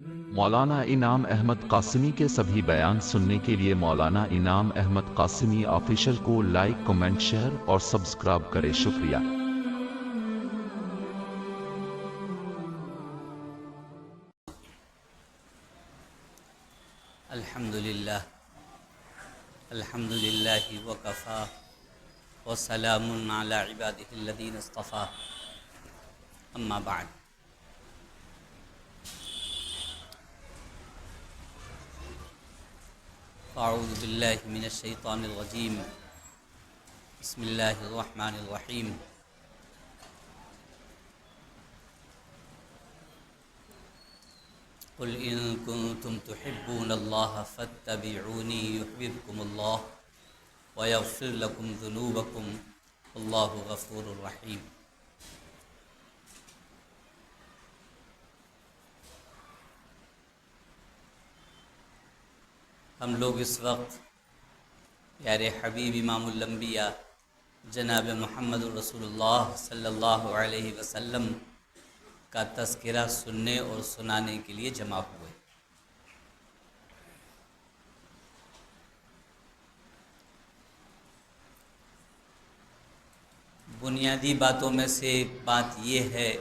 مولانا انعام احمد قاسمی کے سبھی بیان سننے کے لیے مولانا انعام احمد قاسمی آفیشل کو لائک، کمنٹ، شیئر اور سبسکرائب کریں۔ شکریہ۔ الحمدللہ وکفا وسلام علی عبادہ الذین اصطفیٰ، اما بعد۔ اعوذ باللہ من الشیطان الرجیم، بسم اللہ الرحمن الرحیم۔ قل ان کنتم تحبون اللہ فاتبعونی یحببکم اللہ ویغفر لکم ذنوبکم اللہ غفور الرحیم۔ ہم لوگ اس وقت پیارے حبیب امام الانبیاء جناب محمد رسول اللہ صلی اللہ علیہ وسلم کا تذکرہ سننے اور سنانے کے لیے جمع ہوئے۔ بنیادی باتوں میں سے بات یہ ہے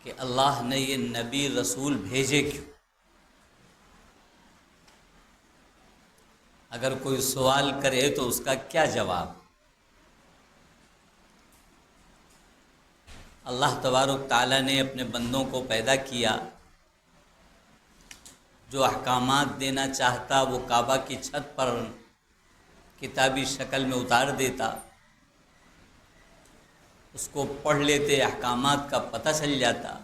کہ اللہ نے یہ نبی رسول بھیجے کیوں؟ اگر کوئی سوال کرے تو اس کا کیا جواب؟ اللہ تبارک تعالیٰ نے اپنے بندوں کو پیدا کیا، جو احکامات دینا چاہتا وہ کعبہ کی چھت پر کتابی شکل میں اتار دیتا، اس کو پڑھ لیتے، احکامات کا پتہ چل جاتا۔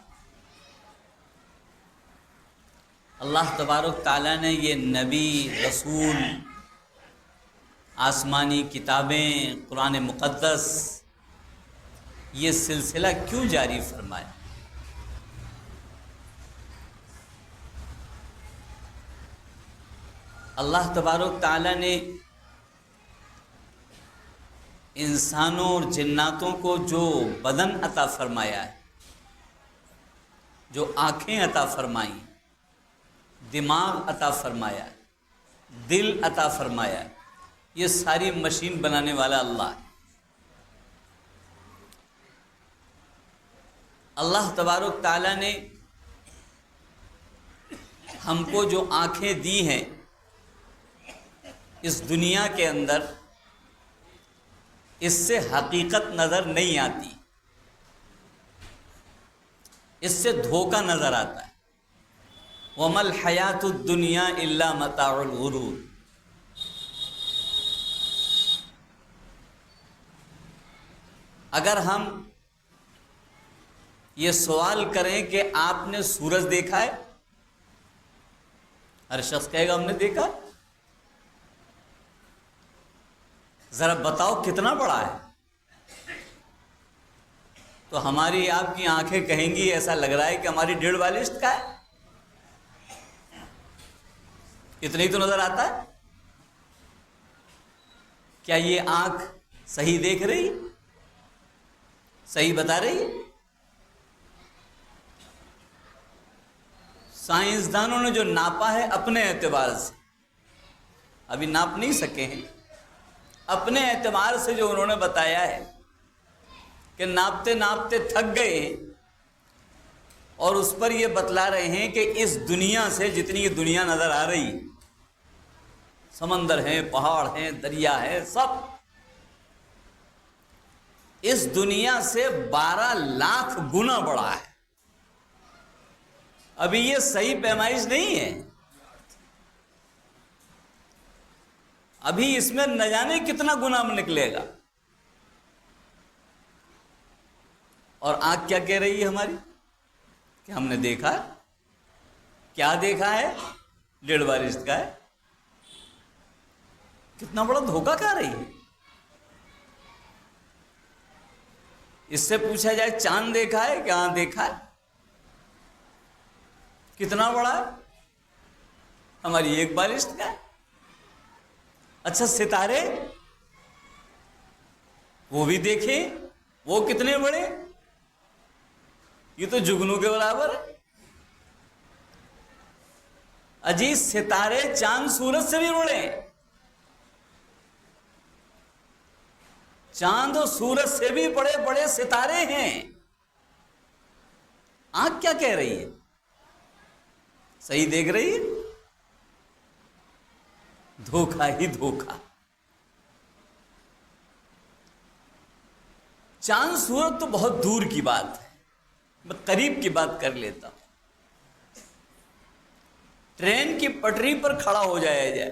اللہ تبارک تعالیٰ نے یہ نبی رسول، آسمانی کتابیں، قرآن مقدس، یہ سلسلہ کیوں جاری فرمایا؟ اللہ تبارک تعالیٰ نے انسانوں اور جناتوں کو جو بدن عطا فرمایا ہے، جو آنکھیں عطا فرمائیں، دماغ عطا فرمایا ہے، دل عطا فرمایا ہے، یہ ساری مشین بنانے والا اللہ ہے۔ اللہ تبارک تعالیٰ نے ہم کو جو آنکھیں دی ہیں، اس دنیا کے اندر اس سے حقیقت نظر نہیں آتی، اس سے دھوکہ نظر آتا ہے۔ وَمَا الْحَيَاةُ الدُّنْيَا إِلَّا مَتَاعُ الْغُرُورِ۔ اگر ہم یہ سوال کریں کہ آپ نے سورج دیکھا ہے، ہر شخص کہے گا ہم نے دیکھا۔ ذرا بتاؤ کتنا بڑا ہے؟ تو ہماری آپ کی آنکھیں کہیں گی ایسا لگ رہا ہے کہ ہماری 1.5 بالشت کا ہے۔ اتنا ہی تو نظر آتا ہے۔ کیا یہ آنکھ صحیح دیکھ رہی؟ صحیح بتا رہی؟ سائنسدانوں نے جو ناپا ہے اپنے اعتبار سے، ابھی ناپ نہیں سکے ہیں، اپنے اعتبار سے جو انہوں نے بتایا ہے کہ ناپتے ناپتے تھک گئے ہیں، اور اس پر یہ بتلا رہے ہیں کہ اس دنیا سے جتنی یہ دنیا نظر آ رہی، سمندر ہیں، پہاڑ ہیں، دریا ہے، سب اس دنیا سے 12 لاکھ گنا بڑا ہے۔ ابھی یہ صحیح پیمائش نہیں ہے، ابھی اس میں نہ جانے کتنا گنا نکلے گا۔ اور آنکھ کیا کہہ رہی ہے ہماری کہ ہم نے دیکھا ہے۔ کیا دیکھا ہے؟ 1.5 بالشت کا ہے۔ کتنا بڑا دھوکہ کھا رہی ہے۔ اس سے پوچھا جائے چاند دیکھا ہے؟ کہ ہاں دیکھا ہے۔ کتنا بڑا ہے؟ ہماری 1 بالشت کا ہے۔ اچھا ستارے، وہ بھی دیکھیں، وہ کتنے بڑے؟ یہ تو جگنو کے برابر ہے۔ اجی ستارے چاند سورج سے بھی بڑے ہیں، چاند اور سورج سے بھی بڑے بڑے ستارے ہیں۔ آنکھ کیا کہہ رہی ہے؟ صحیح دیکھ رہی ہے؟ دھوکہ ہی دھوکہ۔ چاند سورج تو بہت دور کی بات ہے، میں قریب کی بات کر لیتا ہوں۔ ٹرین کی پٹری پر کھڑا ہو جائے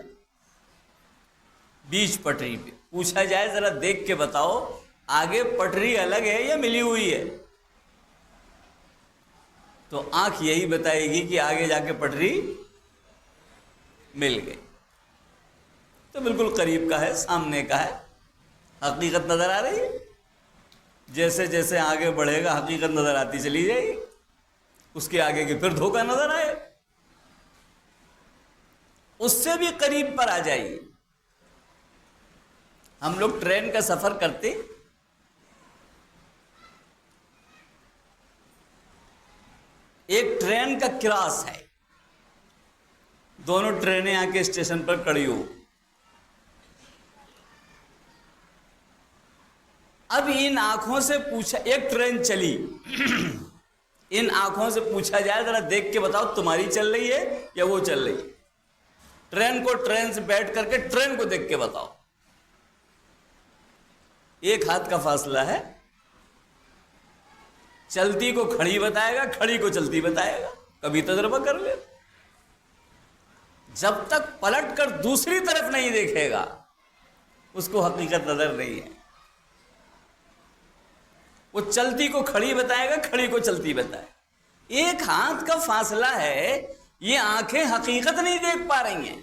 بیچ پٹری پہ، پوچھا جائے ذرا دیکھ کے بتاؤ آگے پٹری الگ ہے یا ملی ہوئی ہے، تو آنکھ یہی بتائے گی کہ آگے جا کے پٹری مل گئی، تو بالکل قریب کا ہے، سامنے کا ہے، حقیقت نظر آ رہی ہے۔ جیسے جیسے آگے بڑھے گا حقیقت نظر آتی چلی جائے گی، اس کے آگے کے پھر دھوکہ نظر آئے، اس سے بھی قریب پر آ جائیے۔ ہم لوگ ٹرین کا سفر کرتے، ایک ٹرین کا کراس ہے، دونوں ٹرینیں آ کے اسٹیشن پر کھڑی ہو، اب ان آنکھوں سے پوچھا، ایک ٹرین چلی، ان آنکھوں سے پوچھا جائے ذرا دیکھ کے بتاؤ تمہاری چل رہی ہے یا وہ چل رہی ہے، ٹرین کو ٹرین سے بیٹھ کر کے ٹرین کو دیکھ کے بتاؤ، ایک ہاتھ کا فاصلہ ہے، چلتی کو کھڑی بتائے گا، کھڑی کو چلتی بتائے گا، کبھی تجربہ کر لے۔ جب تک پلٹ کر دوسری طرف نہیں دیکھے گا اس کو حقیقت نظر نہیں ہے، وہ چلتی کو کھڑی بتائے گا، کھڑی کو چلتی بتائے گا، ایک ہاتھ کا فاصلہ ہے، یہ آنکھیں حقیقت نہیں دیکھ پا رہی ہیں،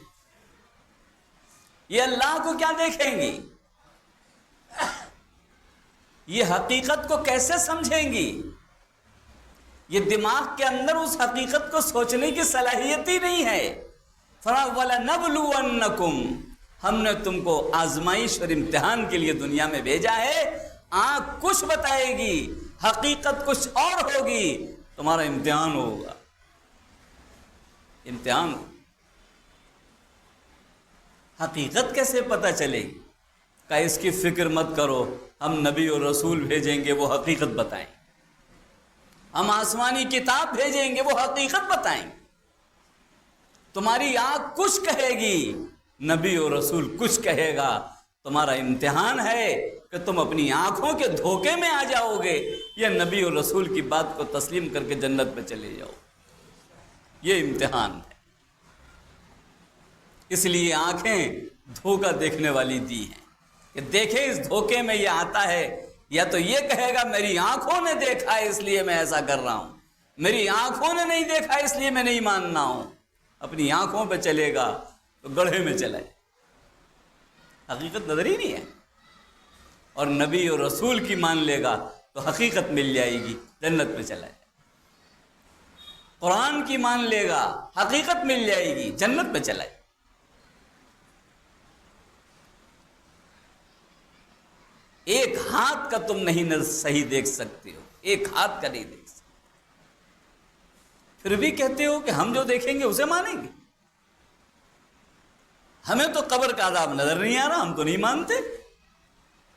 یہ اللہ کو کیا دیکھیں گی، یہ حقیقت کو کیسے سمجھیں گی، یہ دماغ کے اندر اس حقیقت کو سوچنے کی صلاحیت ہی نہیں ہے۔ وَلَنَبْلُوَنَّكُمْ، ہم نے تم کو آزمائش اور امتحان کے لیے دنیا میں بھیجا ہے، آنکھ کچھ بتائے گی، حقیقت کچھ اور ہوگی، تمہارا امتحان ہوگا، امتحان ہوگا۔ حقیقت کیسے پتہ چلے گی؟ کہ اس کی فکر مت کرو، ہم نبی اور رسول بھیجیں گے وہ حقیقت بتائیں، ہم آسمانی کتاب بھیجیں گے وہ حقیقت بتائیں، تمہاری آنکھ کچھ کہے گی، نبی اور رسول کچھ کہے گا، تمہارا امتحان ہے کہ تم اپنی آنکھوں کے دھوکے میں آ جاؤ گے یا نبی اور رسول کی بات کو تسلیم کر کے جنت میں چلے جاؤ، یہ امتحان ہے۔ اس لیے آنکھیں دھوکہ دیکھنے والی دی ہیں کہ دیکھیں اس دھوکے میں یہ آتا ہے، یا تو یہ کہے گا میری آنکھوں نے دیکھا ہے اس لیے میں ایسا کر رہا ہوں، میری آنکھوں نے نہیں دیکھا اس لیے میں نہیں ماننا ہوں، اپنی آنکھوں پہ چلے گا تو گڑھے میں چلے، حقیقت نظر ہی نہیں ہے، اور نبی اور رسول کی مان لے گا تو حقیقت مل جائے گی، جنت میں چلا جائے، قرآن کی مان لے گا حقیقت مل جائے گی، جنت میں چلا جائے۔ ایک ہاتھ کا تم نہیں صحیح دیکھ سکتے ہو، ایک ہاتھ کا نہیں دیکھ سکتے، پھر بھی کہتے ہو کہ ہم جو دیکھیں گے اسے مانیں گے، ہمیں تو قبر کا عذاب نظر نہیں آ رہا، ہم تو نہیں مانتے،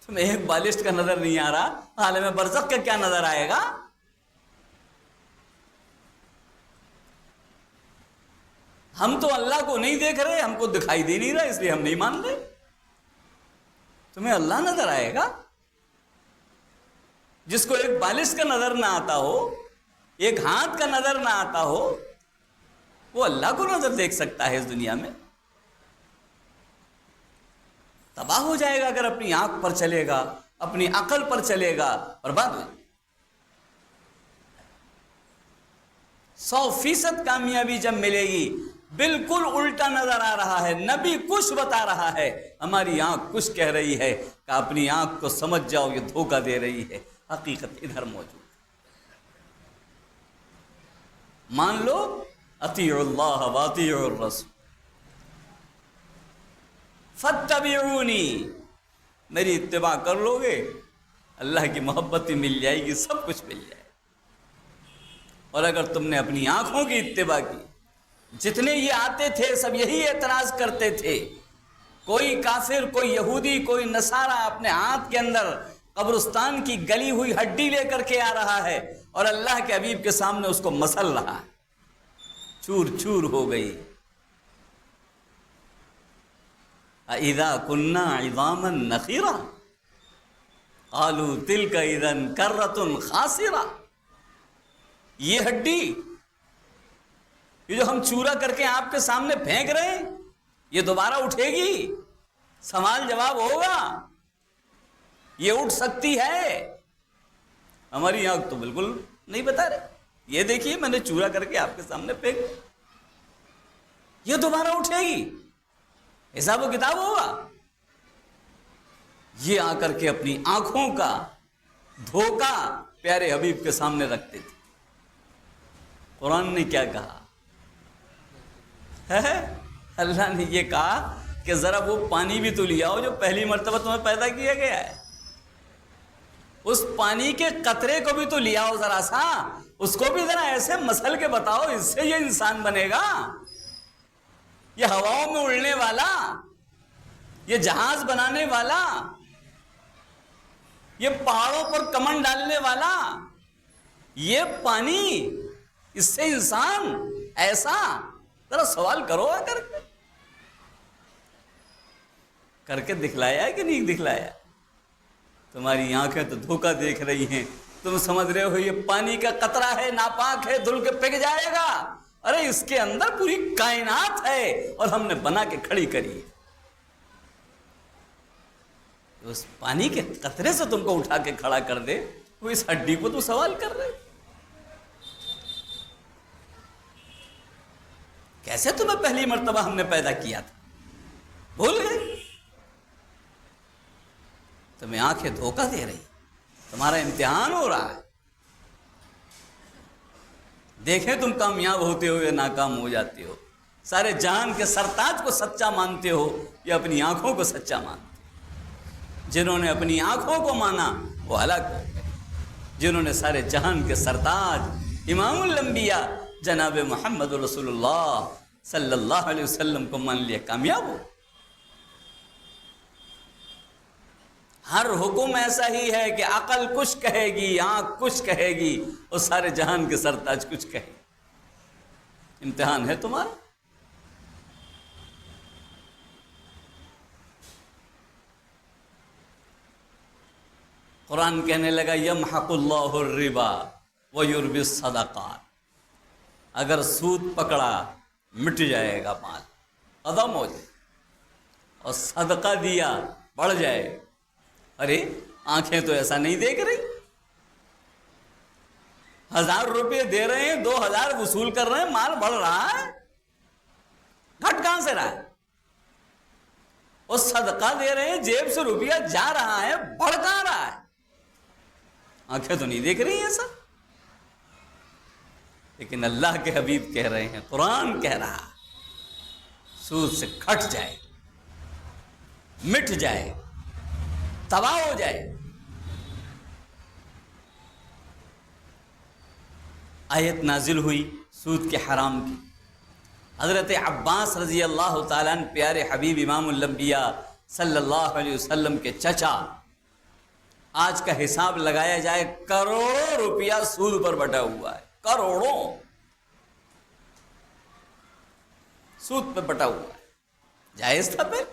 تمہیں ایک بالشت کا نظر نہیں آ رہا، عالم برزخ کا کیا نظر آئے گا؟ ہم تو اللہ کو نہیں دیکھ رہے، ہم کو دکھائی دے نہیں رہا، اس لیے ہم نہیں مان رہے، تمہیں اللہ نظر آئے گا؟ جس کو ایک بالش کا نظر نہ آتا ہو، ایک ہاتھ کا نظر نہ آتا ہو، وہ اللہ کو نظر دیکھ سکتا ہے اس دنیا میں؟ تباہ ہو جائے گا اگر اپنی آنکھ پر چلے گا، اپنی عقل پر چلے گا، برباد ہو جائے گا۔ 100% کامیابی جب ملے گی، بالکل الٹا نظر آ رہا ہے، نبی کچھ بتا رہا ہے، ہماری آنکھ کچھ کہہ رہی ہے، کہ اپنی آنکھ کو سمجھ جاؤ یہ دھوکہ دے رہی ہے، حقیقت ادھر موجود ہے۔ مان لو، اطیعوا اللہ واطیعوا الرسول، فاتبعونی، میری اتباع کر لو گے، اللہ کی محبت بھی مل جائے گی، سب کچھ مل جائے گا۔ اور اگر تم نے اپنی آنکھوں کی اتباع کی، جتنے یہ آتے تھے سب یہی اعتراض کرتے تھے، کوئی کافر، کوئی یہودی، کوئی نصارہ اپنے ہاتھ کے اندر قبرستان کی گلی ہوئی ہڈی لے کر کے آ رہا ہے اور اللہ کے حبیب کے سامنے اس کو مسل رہا ہے، چور چور ہو گئی۔ اذا كنا عظاما نخرا قالوا تلك اذا كرة خاسرة، یہ ہڈی، یہ جو ہم چورا کر کے آپ کے سامنے پھینک رہے ہیں، یہ دوبارہ اٹھے گی؟ سوال جواب ہوگا؟ یہ اٹھ سکتی ہے؟ ہماری آنکھ تو بالکل نہیں بتا رہے، یہ دیکھیے میں نے چورا کر کے آپ کے سامنے پھینک، یہ دوبارہ اٹھے گی؟ حساب و کتاب ہوگا؟ یہ آ کر کے اپنی آنکھوں کا دھوکہ پیارے حبیب کے سامنے رکھتے تھے۔ قرآن نے کیا کہا ہے؟ اللہ نے یہ کہا کہ ذرا وہ پانی بھی تو لیا ہو جو پہلی مرتبہ تمہیں پیدا کیا گیا ہے، اس پانی کے قطرے کو بھی تو لیا ہو ذرا سا، اس کو بھی ذرا ایسے مسل کے بتاؤ، اس سے یہ انسان بنے گا؟ یہ ہواؤں میں اڑنے والا، یہ جہاز بنانے والا، یہ پہاڑوں پر کمن ڈالنے والا، یہ پانی، اس سے انسان ایسا؟ ذرا سوال کرو آ کر کے دکھلایا ہے کہ نہیں دکھلایا؟ تمہاری آنکھیں تو دھوکہ دیکھ رہی ہیں، تم سمجھ رہے ہو یہ پانی کا قطرہ ہے، ناپاک ہے، دھل کے پک جائے گا، ارے اس کے اندر پوری کائنات ہے اور ہم نے بنا کے کھڑی کری ہے۔ اس پانی کے قطرے سے تم کو اٹھا کے کھڑا کر دے، وہ اس ہڈی کو تو سوال کر رہے، کیسے تمہیں پہلی مرتبہ ہم نے پیدا کیا تھا بھول گئے؟ تمہیں آنکھیں دھوکہ دے رہی، تمہارا امتحان ہو رہا ہے، دیکھیں تم کامیاب ہوتے ہو یا ناکام ہو جاتے ہو، سارے جہان کے سرتاج کو سچا مانتے ہو یا اپنی آنکھوں کو سچا مانتے ہو؟ جنہوں نے اپنی آنکھوں کو مانا وہ ہلاک ہو گئے، جنہوں نے سارے جہان کے سرتاج امام الانبیاء جناب محمد رسول اللہ صلی اللہ علیہ وسلم کو مان لیا، کامیاب ہو۔ ہر حکم ایسا ہی ہے کہ عقل کچھ کہے گی، آنکھ کچھ کہے گی اور سارے جہان کے سرتاج کچھ کہے گی۔ امتحان ہے تمہارا۔ قرآن کہنے لگا یمحق اللہ الربا ویربی الصدقات، اگر سود پکڑا مٹ جائے گا، مال ختم ہو جائے، اور صدقہ دیا بڑھ جائے۔ ارے آنکھیں تو ایسا نہیں دیکھ رہی، 1000 روپے دے رہے ہیں، 2000 وصول کر رہے ہیں، مال بڑھ رہا ہے، گھٹ کہاں سے رہا ہے؟ اور صدقہ دے رہے ہیں، جیب سے روپیہ جا رہا ہے، بڑھ کہاں رہا ہے؟ آنکھیں تو نہیں دیکھ رہی ایسا، لیکن اللہ کے حبیب کہہ رہے ہیں، قرآن کہہ رہا سود سے کھٹ جائے، مٹ جائے، تباہ ہو جائے۔ آیت نازل ہوئی سود کے حرام کی، حضرت عباس رضی اللہ تعالیٰ عنہ پیارے حبیب امام الانبیاء صلی اللہ علیہ وسلم کے چچا، آج کا حساب لگایا جائے کروڑوں روپیہ سود پر بٹا ہوا ہے، کروڑوں سود پہ بٹا ہوا ہے، جائز تھا پھر؟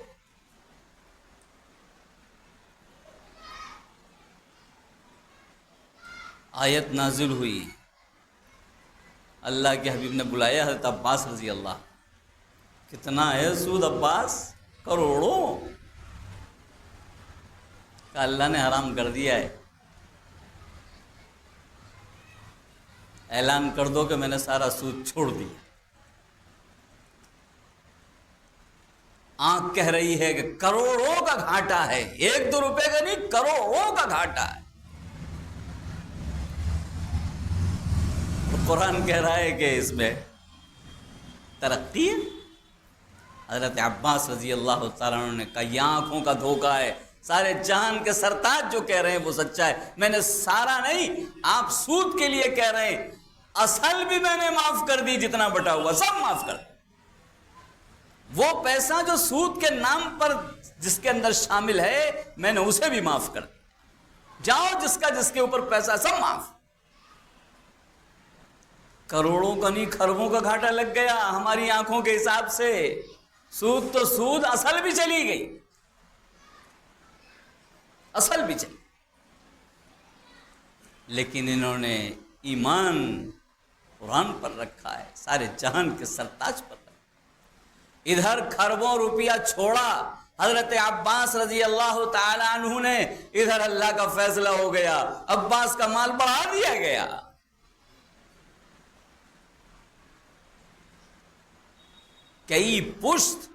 آیت نازل ہوئی، اللہ کے حبیب نے بلایا حضرت عباس رضی اللہ، کتنا ہے سود عباس؟ کروڑوں کا اللہ نے حرام کر دیا ہے، اعلان کر دو کہ میں نے سارا سود چھوڑ دیا۔ آنکھ کہہ رہی ہے کہ کروڑوں کا گھاٹا ہے، 1-2 روپے کا نہیں، کروڑوں کا گھاٹا ہے۔ قرآن کہہ رہا ہے کہ اس میں ترقی ہے۔ حضرت عباس رضی اللہ تعالیٰ عنہ نے کہا یہ آنکھوں کا دھوکہ ہے، سارے جہان کے سرتاج جو کہہ رہے ہیں وہ سچا ہے، میں نے سارا نہیں، آپ سود کے لیے کہہ رہے ہیں، اصل بھی میں نے معاف کر دی، جتنا بٹا ہوا سب معاف کر دی۔ وہ پیسہ جو سود کے نام پر جس کے اندر شامل ہے میں نے اسے بھی معاف کر دی۔ جاؤ جس کے اوپر پیسہ سب معاف۔ کروڑوں کا نہیں کھربوں کا گھاٹا لگ گیا ہماری آنکھوں کے حساب سے۔ سود تو سود، اصل بھی چلی گئی، اصل بھی چلی۔ لیکن انہوں نے ایمان قرآن پر رکھا ہے، سارے جہان کے سرتاج پر رکھا۔ ادھر کھربوں روپیہ چھوڑا حضرت عباس رضی اللہ تعالی عنہ نے، ادھر اللہ کا فیصلہ ہو گیا، عباس کا مال بڑھا دیا گیا۔ کئی پشت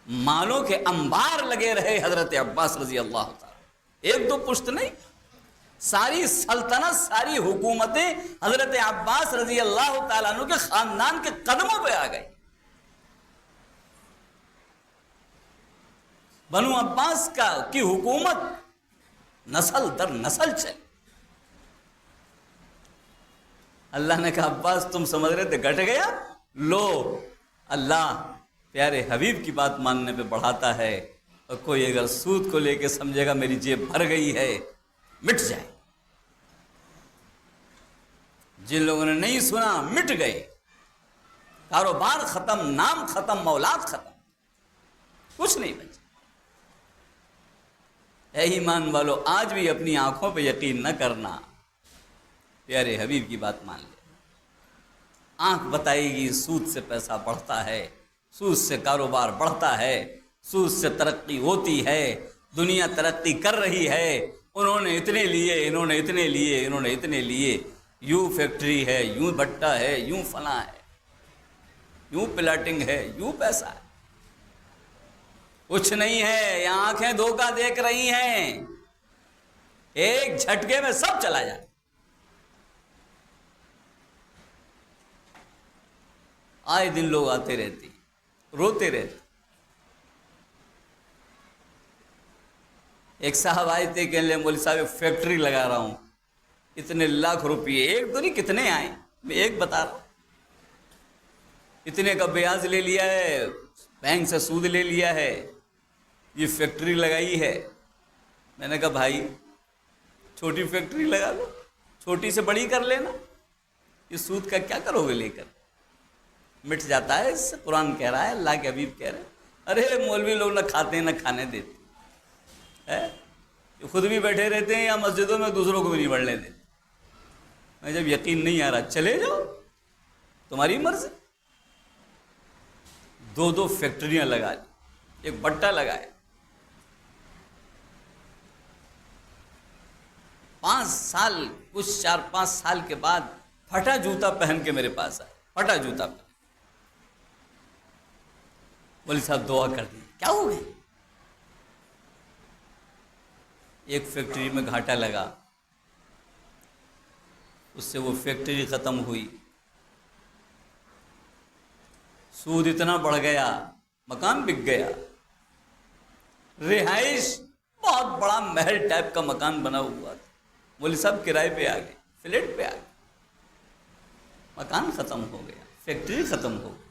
مالوں کے انبار لگے رہے حضرت عباس رضی اللہ تعالی، ایک دو پشت نہیں، ساری سلطنت، ساری حکومتیں حضرت عباس رضی اللہ تعالیٰ عنہ کے خاندان کے قدموں پہ آ گئی۔ بنو عباس کی حکومت نسل در نسل چلی۔ اللہ نے کہا عباس تم سمجھ رہے تھے گھٹ گیا، لو اللہ پیارے حبیب کی بات ماننے پہ بڑھاتا ہے، اور کوئی اگر سود کو لے کے سمجھے گا میری جیب بھر گئی ہے، مٹ جائے۔ جن لوگوں نے نہیں سنا مٹ گئے، کاروبار ختم، نام ختم، اولاد ختم، کچھ نہیں بچا۔ اے ایمان والو، آج بھی اپنی آنکھوں پہ یقین نہ کرنا، پیارے حبیب کی بات مان لے۔ آنکھ بتائے گی سود سے پیسہ بڑھتا ہے، سود سے کاروبار بڑھتا ہے، سود سے ترقی ہوتی ہے، دنیا ترقی کر رہی ہے، انہوں نے اتنے لیے، انہوں نے اتنے لیے، انہوں نے اتنے لیے، یوں فیکٹری ہے، یوں بھٹا ہے، یوں فلاں ہے، یوں پلاٹنگ ہے، یوں پیسہ ہے۔ کچھ نہیں ہے، یہاں آنکھیں دھوکہ دیکھ رہی ہیں، ایک جھٹکے میں سب چلا جائے۔ آئے دن لوگ آتے رہتے، روتے رہتے۔ ایک صاحب آئے تھے کہ مولوی صاحب فیکٹری لگا رہا ہوں، اتنے لاکھ روپئے، ایک تو نہیں کتنے آئے، میں ایک بتا رہا ہوں، اتنے کا بیاض لے لیا ہے، بینک سے سود لے لیا ہے، یہ فیکٹری لگائی ہے۔ میں نے کہا بھائی چھوٹی فیکٹری لگا لو، چھوٹی سے بڑی کر لینا، یہ سود کا کیا کرو گے لے کر، مٹ جاتا ہے اس سے۔ قرآن کہہ رہا ہے، اللہ کے حبیب کہہ رہے ہیں، ارے مولوی لوگ نہ کھاتے ہیں نہ کھانے دیتے ہیں، خود بھی بیٹھے رہتے ہیں یا مسجدوں میں دوسروں کو بھی نہیں بڑھنے دیتے۔ میں جب یقین نہیں آ رہا چلے جاؤ، تمہاری مرضی۔ دو فیکٹریاں لگا لی، ایک بٹا لگایا، 5 سال، کچھ 4-5 سال کے بعد پھٹا جوتا پہن کے میرے پاس آئے، پھٹا جوتا پہن۔ مولوی صاحب دعا کر دی، کیا ہو گیا؟ ایک فیکٹری میں گھاٹا لگا، اس سے وہ فیکٹری ختم ہوئی، سود اتنا بڑھ گیا، مکان بک گیا، رہائش بہت بڑا محل ٹائپ کا مکان بنا ہوا تھا، مولوی صاحب کرائے پہ آ گئے، فلیٹ پہ آ گئے، مکان ختم ہو گیا، فیکٹری ختم ہو گئی۔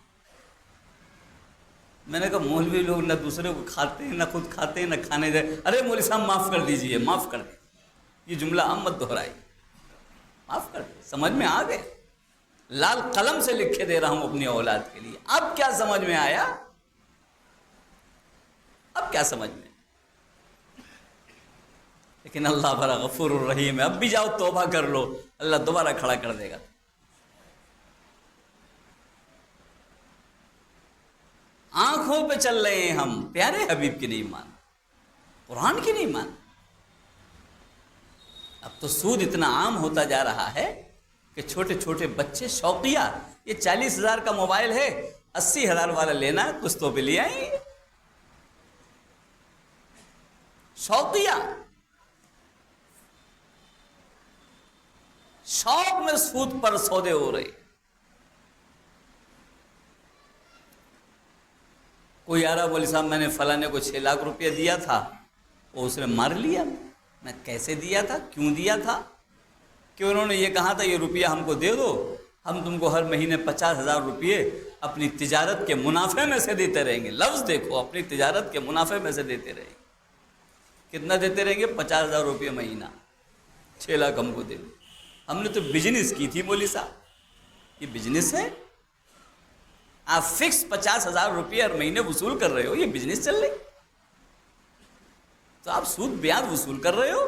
میں نے کہا مولوی لوگ نہ دوسرے کو کھاتے ہیں، نہ خود کھاتے ہیں، نہ کھانے دے۔ ارے مولوی صاحب معاف کر دیجئے، معاف کر دیجئے، یہ جملہ عام مت دہرائی، معاف کر دیجئے۔ سمجھ میں آ گئے، لال قلم سے لکھ کے دے رہا ہوں اپنی اولاد کے لیے۔ اب کیا سمجھ میں آیا؟ اب کیا سمجھ میں؟ لیکن اللہ بڑا غفور الرحیم ہے، اب بھی جاؤ توبہ کر لو، اللہ دوبارہ کھڑا کر دے گا۔ آنکھوں پہ چل رہے ہیں ہم، پیارے حبیب کی نہیں مان، قرآن کی نہیں مان۔ اب تو سود اتنا عام ہوتا جا رہا ہے کہ چھوٹے چھوٹے بچے شوقیہ، یہ 40,000 کا موبائل ہے، 80,000 والا لینا ہے، کچھ تو بھی لے آئیں گے، شوقیہ، شوق میں سود پر سودے ہو رہے۔ کوئی آ رہا بولے صاحب میں نے فلانے کو 6 لاکھ روپیہ دیا تھا، وہ اس نے مار لیا۔ میں کیسے دیا تھا، کیوں دیا تھا؟ کہ انہوں نے یہ کہا تھا یہ روپیہ ہم کو دے دو، ہم تم کو ہر مہینے 50,000 روپئے اپنی تجارت کے منافع میں سے دیتے رہیں گے۔ لفظ دیکھو، اپنی تجارت کے منافع میں سے دیتے رہیں گے۔ کتنا دیتے رہیں گے؟ 50,000 روپئے مہینہ، 6 لاکھ ہم کو دے دو۔ ہم نے تو بزنس کی تھی مولوی صاحب، یہ بزنس ہے؟ آپ فکس 50,000 روپئے ہر مہینے وصول کر رہے ہو، یہ بزنس چل رہی؟ تو آپ سود بیاض وصول کر رہے ہو؟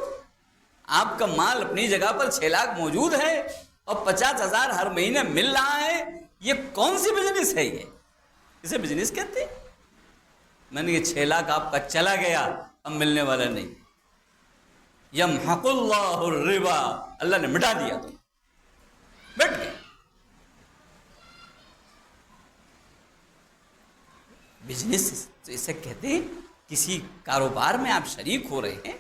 آپ کا مال اپنی جگہ پر 6 لاکھ موجود ہے اور 50,000 ہر مہینے مل رہا ہے، یہ کون سی بزنس ہے؟ یہ اسے بزنس کہتے ہیں؟ میں نے یہ 6 لاکھ آپ کا چلا گیا، اب ملنے والا نہیں۔ یمحق اللہ الربا، اللہ نے مٹا دیا، تم بیٹھ گئے۔ بزنس تو اسے کہتے ہیں، کسی کاروبار میں آپ شریک ہو رہے ہیں،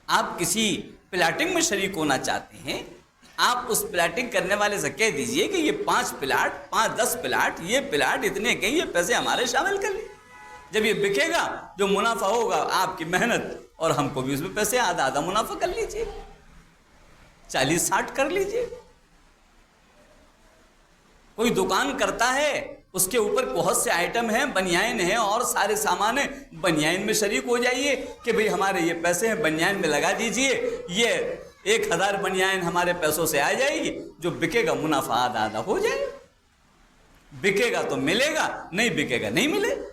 آپ کسی پلاٹنگ میں شریک ہونا چاہتے ہیں، آپ اس پلاٹنگ کرنے والے سے کہہ دیجئے کہ یہ 5 پلاٹ، 10 پلاٹ، یہ پلاٹ اتنے کے یہ پیسے ہمارے شامل کر لیں۔ جب یہ بکے گا، جو منافع ہوگا آپ کی محنت، اور ہم کو بھی اس میں پیسے آدھا آدھا منافع کر لیجئے، 40-60 کر لیجئے۔ کوئی دکان کرتا ہے، اس کے اوپر بہت سے آئٹم ہیں، بنیان ہیں اور سارے سامان ہیں، بنیان میں شریک ہو جائیے کہ بھئی ہمارے یہ پیسے ہیں، بنیان میں لگا دیجئے، یہ 1000 بنیان ہمارے پیسوں سے آ جائے گی، جو بکے گا منافع آدھا آدھا ہو جائے گا۔ بکے گا تو ملے گا، نہیں بکے گا نہیں ملے گا۔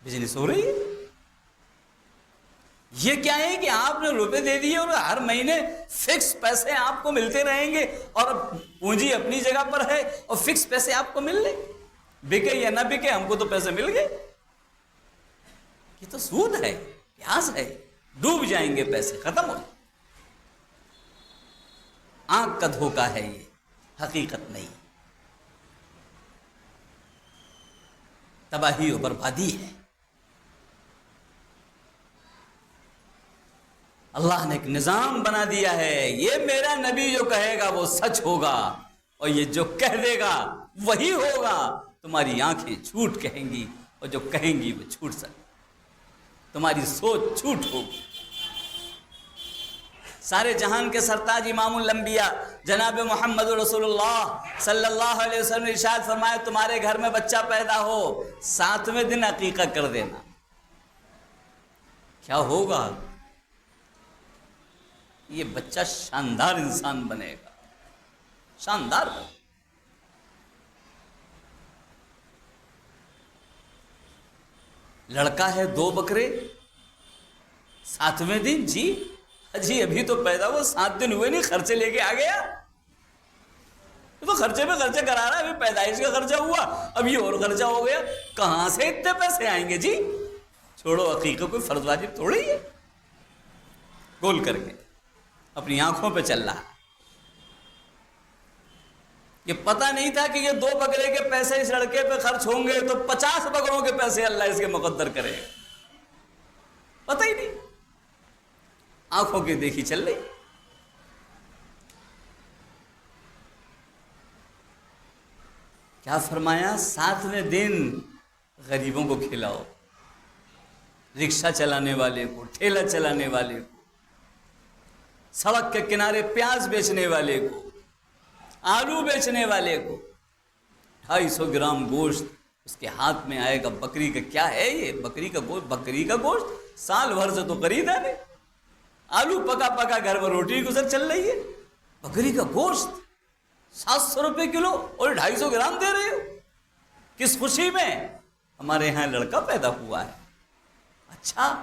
بزنس ہو رہی ہے۔ یہ کیا ہے کہ آپ نے روپے دے دیے اور ہر مہینے فکس پیسے آپ کو ملتے رہیں گے، اور پونجی اپنی جگہ پر ہے اور فکس پیسے آپ کو مل رہے، بکے یا نہ بکے ہم کو تو پیسے مل گئے۔ یہ تو سود ہے، پیاز ہے، ڈوب جائیں گے پیسے، ختم ہو جائیں۔ آنکھ کا دھوکہ ہے، یہ حقیقت نہیں، تباہی و بربادی ہے۔ اللہ نے ایک نظام بنا دیا ہے، یہ میرا نبی جو کہے گا وہ سچ ہوگا، اور یہ جو کہہ دے گا وہی ہوگا۔ تمہاری آنکھیں جھوٹ کہیں گی، اور جو کہیں گی وہ جھوٹ سکتی، تمہاری سوچ جھوٹ ہوگی۔ سارے جہان کے سرتاج امام الانبیاء جناب محمد رسول اللہ صلی اللہ علیہ وسلم نے ارشاد فرمایا، تمہارے گھر میں بچہ پیدا ہو، 7ویں دن عقیقہ کر دینا۔ کیا ہوگا؟ یہ بچہ شاندار انسان بنے گا، شاندار بنے گا۔ لڑکا ہے 2 بکرے، 7ویں دن، جی ابھی تو پیدا ہوا، 7 دن ہوئے نہیں، خرچے لے کے آ گیا۔ تو خرچے پہ خرچے کرا رہا ہے، ابھی پیدائش کا خرچہ ہوا، اب یہ اور خرچہ ہو گیا، کہاں سے اتنے پیسے آئیں گے؟ جی چھوڑو، عقیقہ کوئی فرض واجب تھوڑی ہے۔ گول کر کے اپنی آنکھوں پہ چل رہا۔ یہ پتہ نہیں تھا کہ یہ 2 بکرے کے پیسے اس لڑکے پہ خرچ ہوں گے تو 50 بکروں کے پیسے اللہ اس کے مقدر کرے، پتہ ہی نہیں، آنکھوں کی دیکھی چل رہی۔ کیا فرمایا؟ 7ویں دن غریبوں کو کھلاؤ، رکشہ چلانے والے کو، ٹھیلا چلانے والے کو، سڑک کے کنارے پیاز بیچنے والے کو، آلو بیچنے والے کو، 250 گرام گوشت اس کے ہاتھ میں آئے گا۔ بکری کا کیا ہے یہ؟ بکری کا گوشت سال بھر سے تو خریدا نہیں، آلو پکا پکا گھر میں روٹی گزر چل رہی ہے، بکری کا گوشت 700 روپے کلو اور 250 گرام دے رہے ہو، کس خوشی میں؟ ہمارے یہاں لڑکا پیدا ہوا ہے، اچھا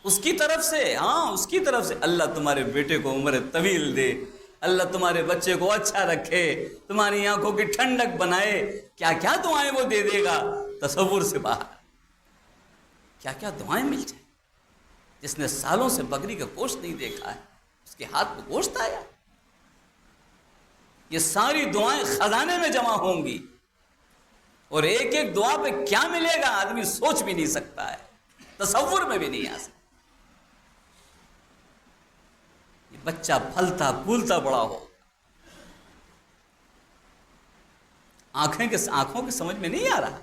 اس کی طرف سے، ہاں اس کی طرف سے، اللہ تمہارے بیٹے کو عمر طویل دے، اللہ تمہارے بچے کو اچھا رکھے، تمہاری آنکھوں کی ٹھنڈک بنائے، کیا کیا دعائیں وہ دے دے گا، تصور سے باہر، کیا کیا دعائیں مل جائیں۔ جس نے سالوں سے بکری کا گوشت نہیں دیکھا ہے، اس کے ہاتھ میں گوشت آیا، یہ ساری دعائیں خزانے میں جمع ہوں گی، اور ایک ایک دعا پہ کیا ملے گا آدمی سوچ بھی نہیں سکتا ہے، تصور میں بھی نہیں آ سکتا۔ یہ بچہ پھلتا پھولتا بڑا ہو، آنکھوں کے سمجھ میں نہیں آ رہا۔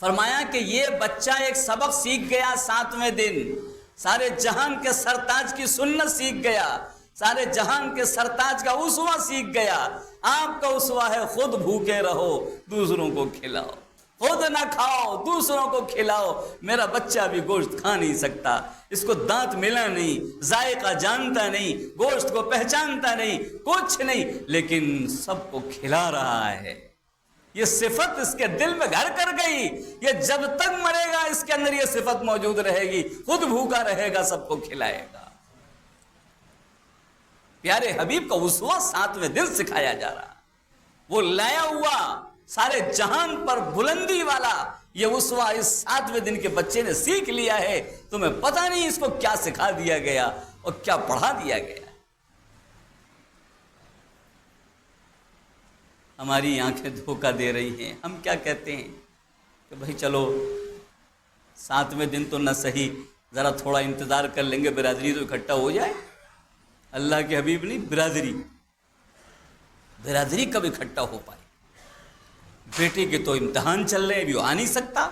فرمایا کہ یہ بچہ ایک سبق سیکھ گیا 7ویں دن، سارے جہان کے سرتاج کی سنت سیکھ گیا، سارے جہان کے سرتاج کا اسوہ سیکھ گیا۔ آپ کا اسوہ ہے خود بھوکے رہو دوسروں کو کھلاؤ، خود نہ کھاؤ دوسروں کو کھلاؤ۔ میرا بچہ بھی گوشت کھا نہیں سکتا، اس کو دانت ملا نہیں، ذائقہ جانتا نہیں، گوشت کو پہچانتا نہیں، کچھ نہیں، لیکن سب کو کھلا رہا ہے۔ یہ صفت اس کے دل میں گھر کر گئی، یہ جب تک مرے گا اس کے اندر یہ صفت موجود رہے گی، خود بھوکا رہے گا، سب کو کھلائے گا۔ پیارے حبیب کا اسوہ 7ویں دن سکھایا جا رہا، وہ لایا ہوا سارے جہان پر بلندی والا یہ اسوہ اس 7ویں دن کے بچے نے سیکھ لیا ہے۔ تمہیں پتہ نہیں اس کو کیا سکھا دیا گیا اور کیا پڑھا دیا گیا۔ ہماری آنکھیں دھوکہ دے رہی ہیں، ہم کیا کہتے ہیں کہ بھائی چلو 7ویں دن تو نہ صحیح، ذرا تھوڑا انتظار کر لیں گے، برادری تو اکٹھا ہو جائے۔ اللہ کے حبیب نہیں، برادری کب اکٹھا ہو پائے؟ بیٹے کے تو امتحان چل رہے ہیں، بھی وہ آ نہیں سکتا،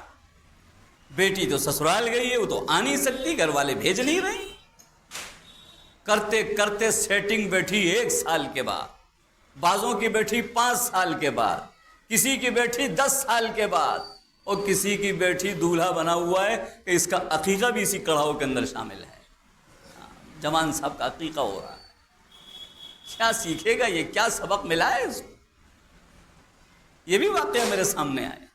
بیٹی تو سسرال گئی ہے، وہ تو آ نہیں سکتی، گھر والے بھیج نہیں رہے، کرتے کرتے سیٹنگ بیٹھی 1 سال کے بعد، بعضوں کی بیٹھی 5 سال کے بعد، کسی کی بیٹھی 10 سال کے بعد، اور کسی کی بیٹھی دولہا بنا ہوا ہے کہ اس کا عقیقہ بھی اسی کڑھاؤ کے اندر شامل ہے۔ جوان صاحب کا عقیقہ ہو رہا ہے، کیا سیکھے گا یہ؟ کیا سبق ملا ہے اس کو؟ یہ بھی واقعہ میرے سامنے آیا،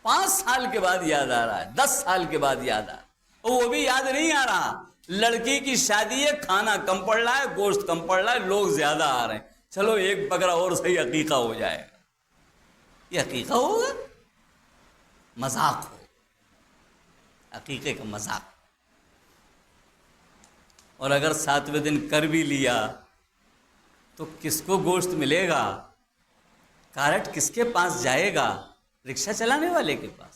5 سال کے بعد یاد آ رہا ہے، 10 سال کے بعد یاد آ رہا ہے، اور وہ بھی یاد نہیں آ رہا۔ لڑکی کی شادی ہے، کھانا کم پڑ رہا ہے، گوشت کم پڑ رہا ہے، لوگ زیادہ آ رہے ہیں، چلو 1 بکرا اور صحیح عقیقہ ہو جائے گا۔ یہ عقیقہ ہوگا؟ مذاق ہو، عقیقے کا مذاق۔ اور اگر 7ویں دن کر بھی لیا تو کس کو گوشت ملے گا؟ کارٹ کس کے پاس جائے گا؟ رکشہ چلانے والے کے پاس؟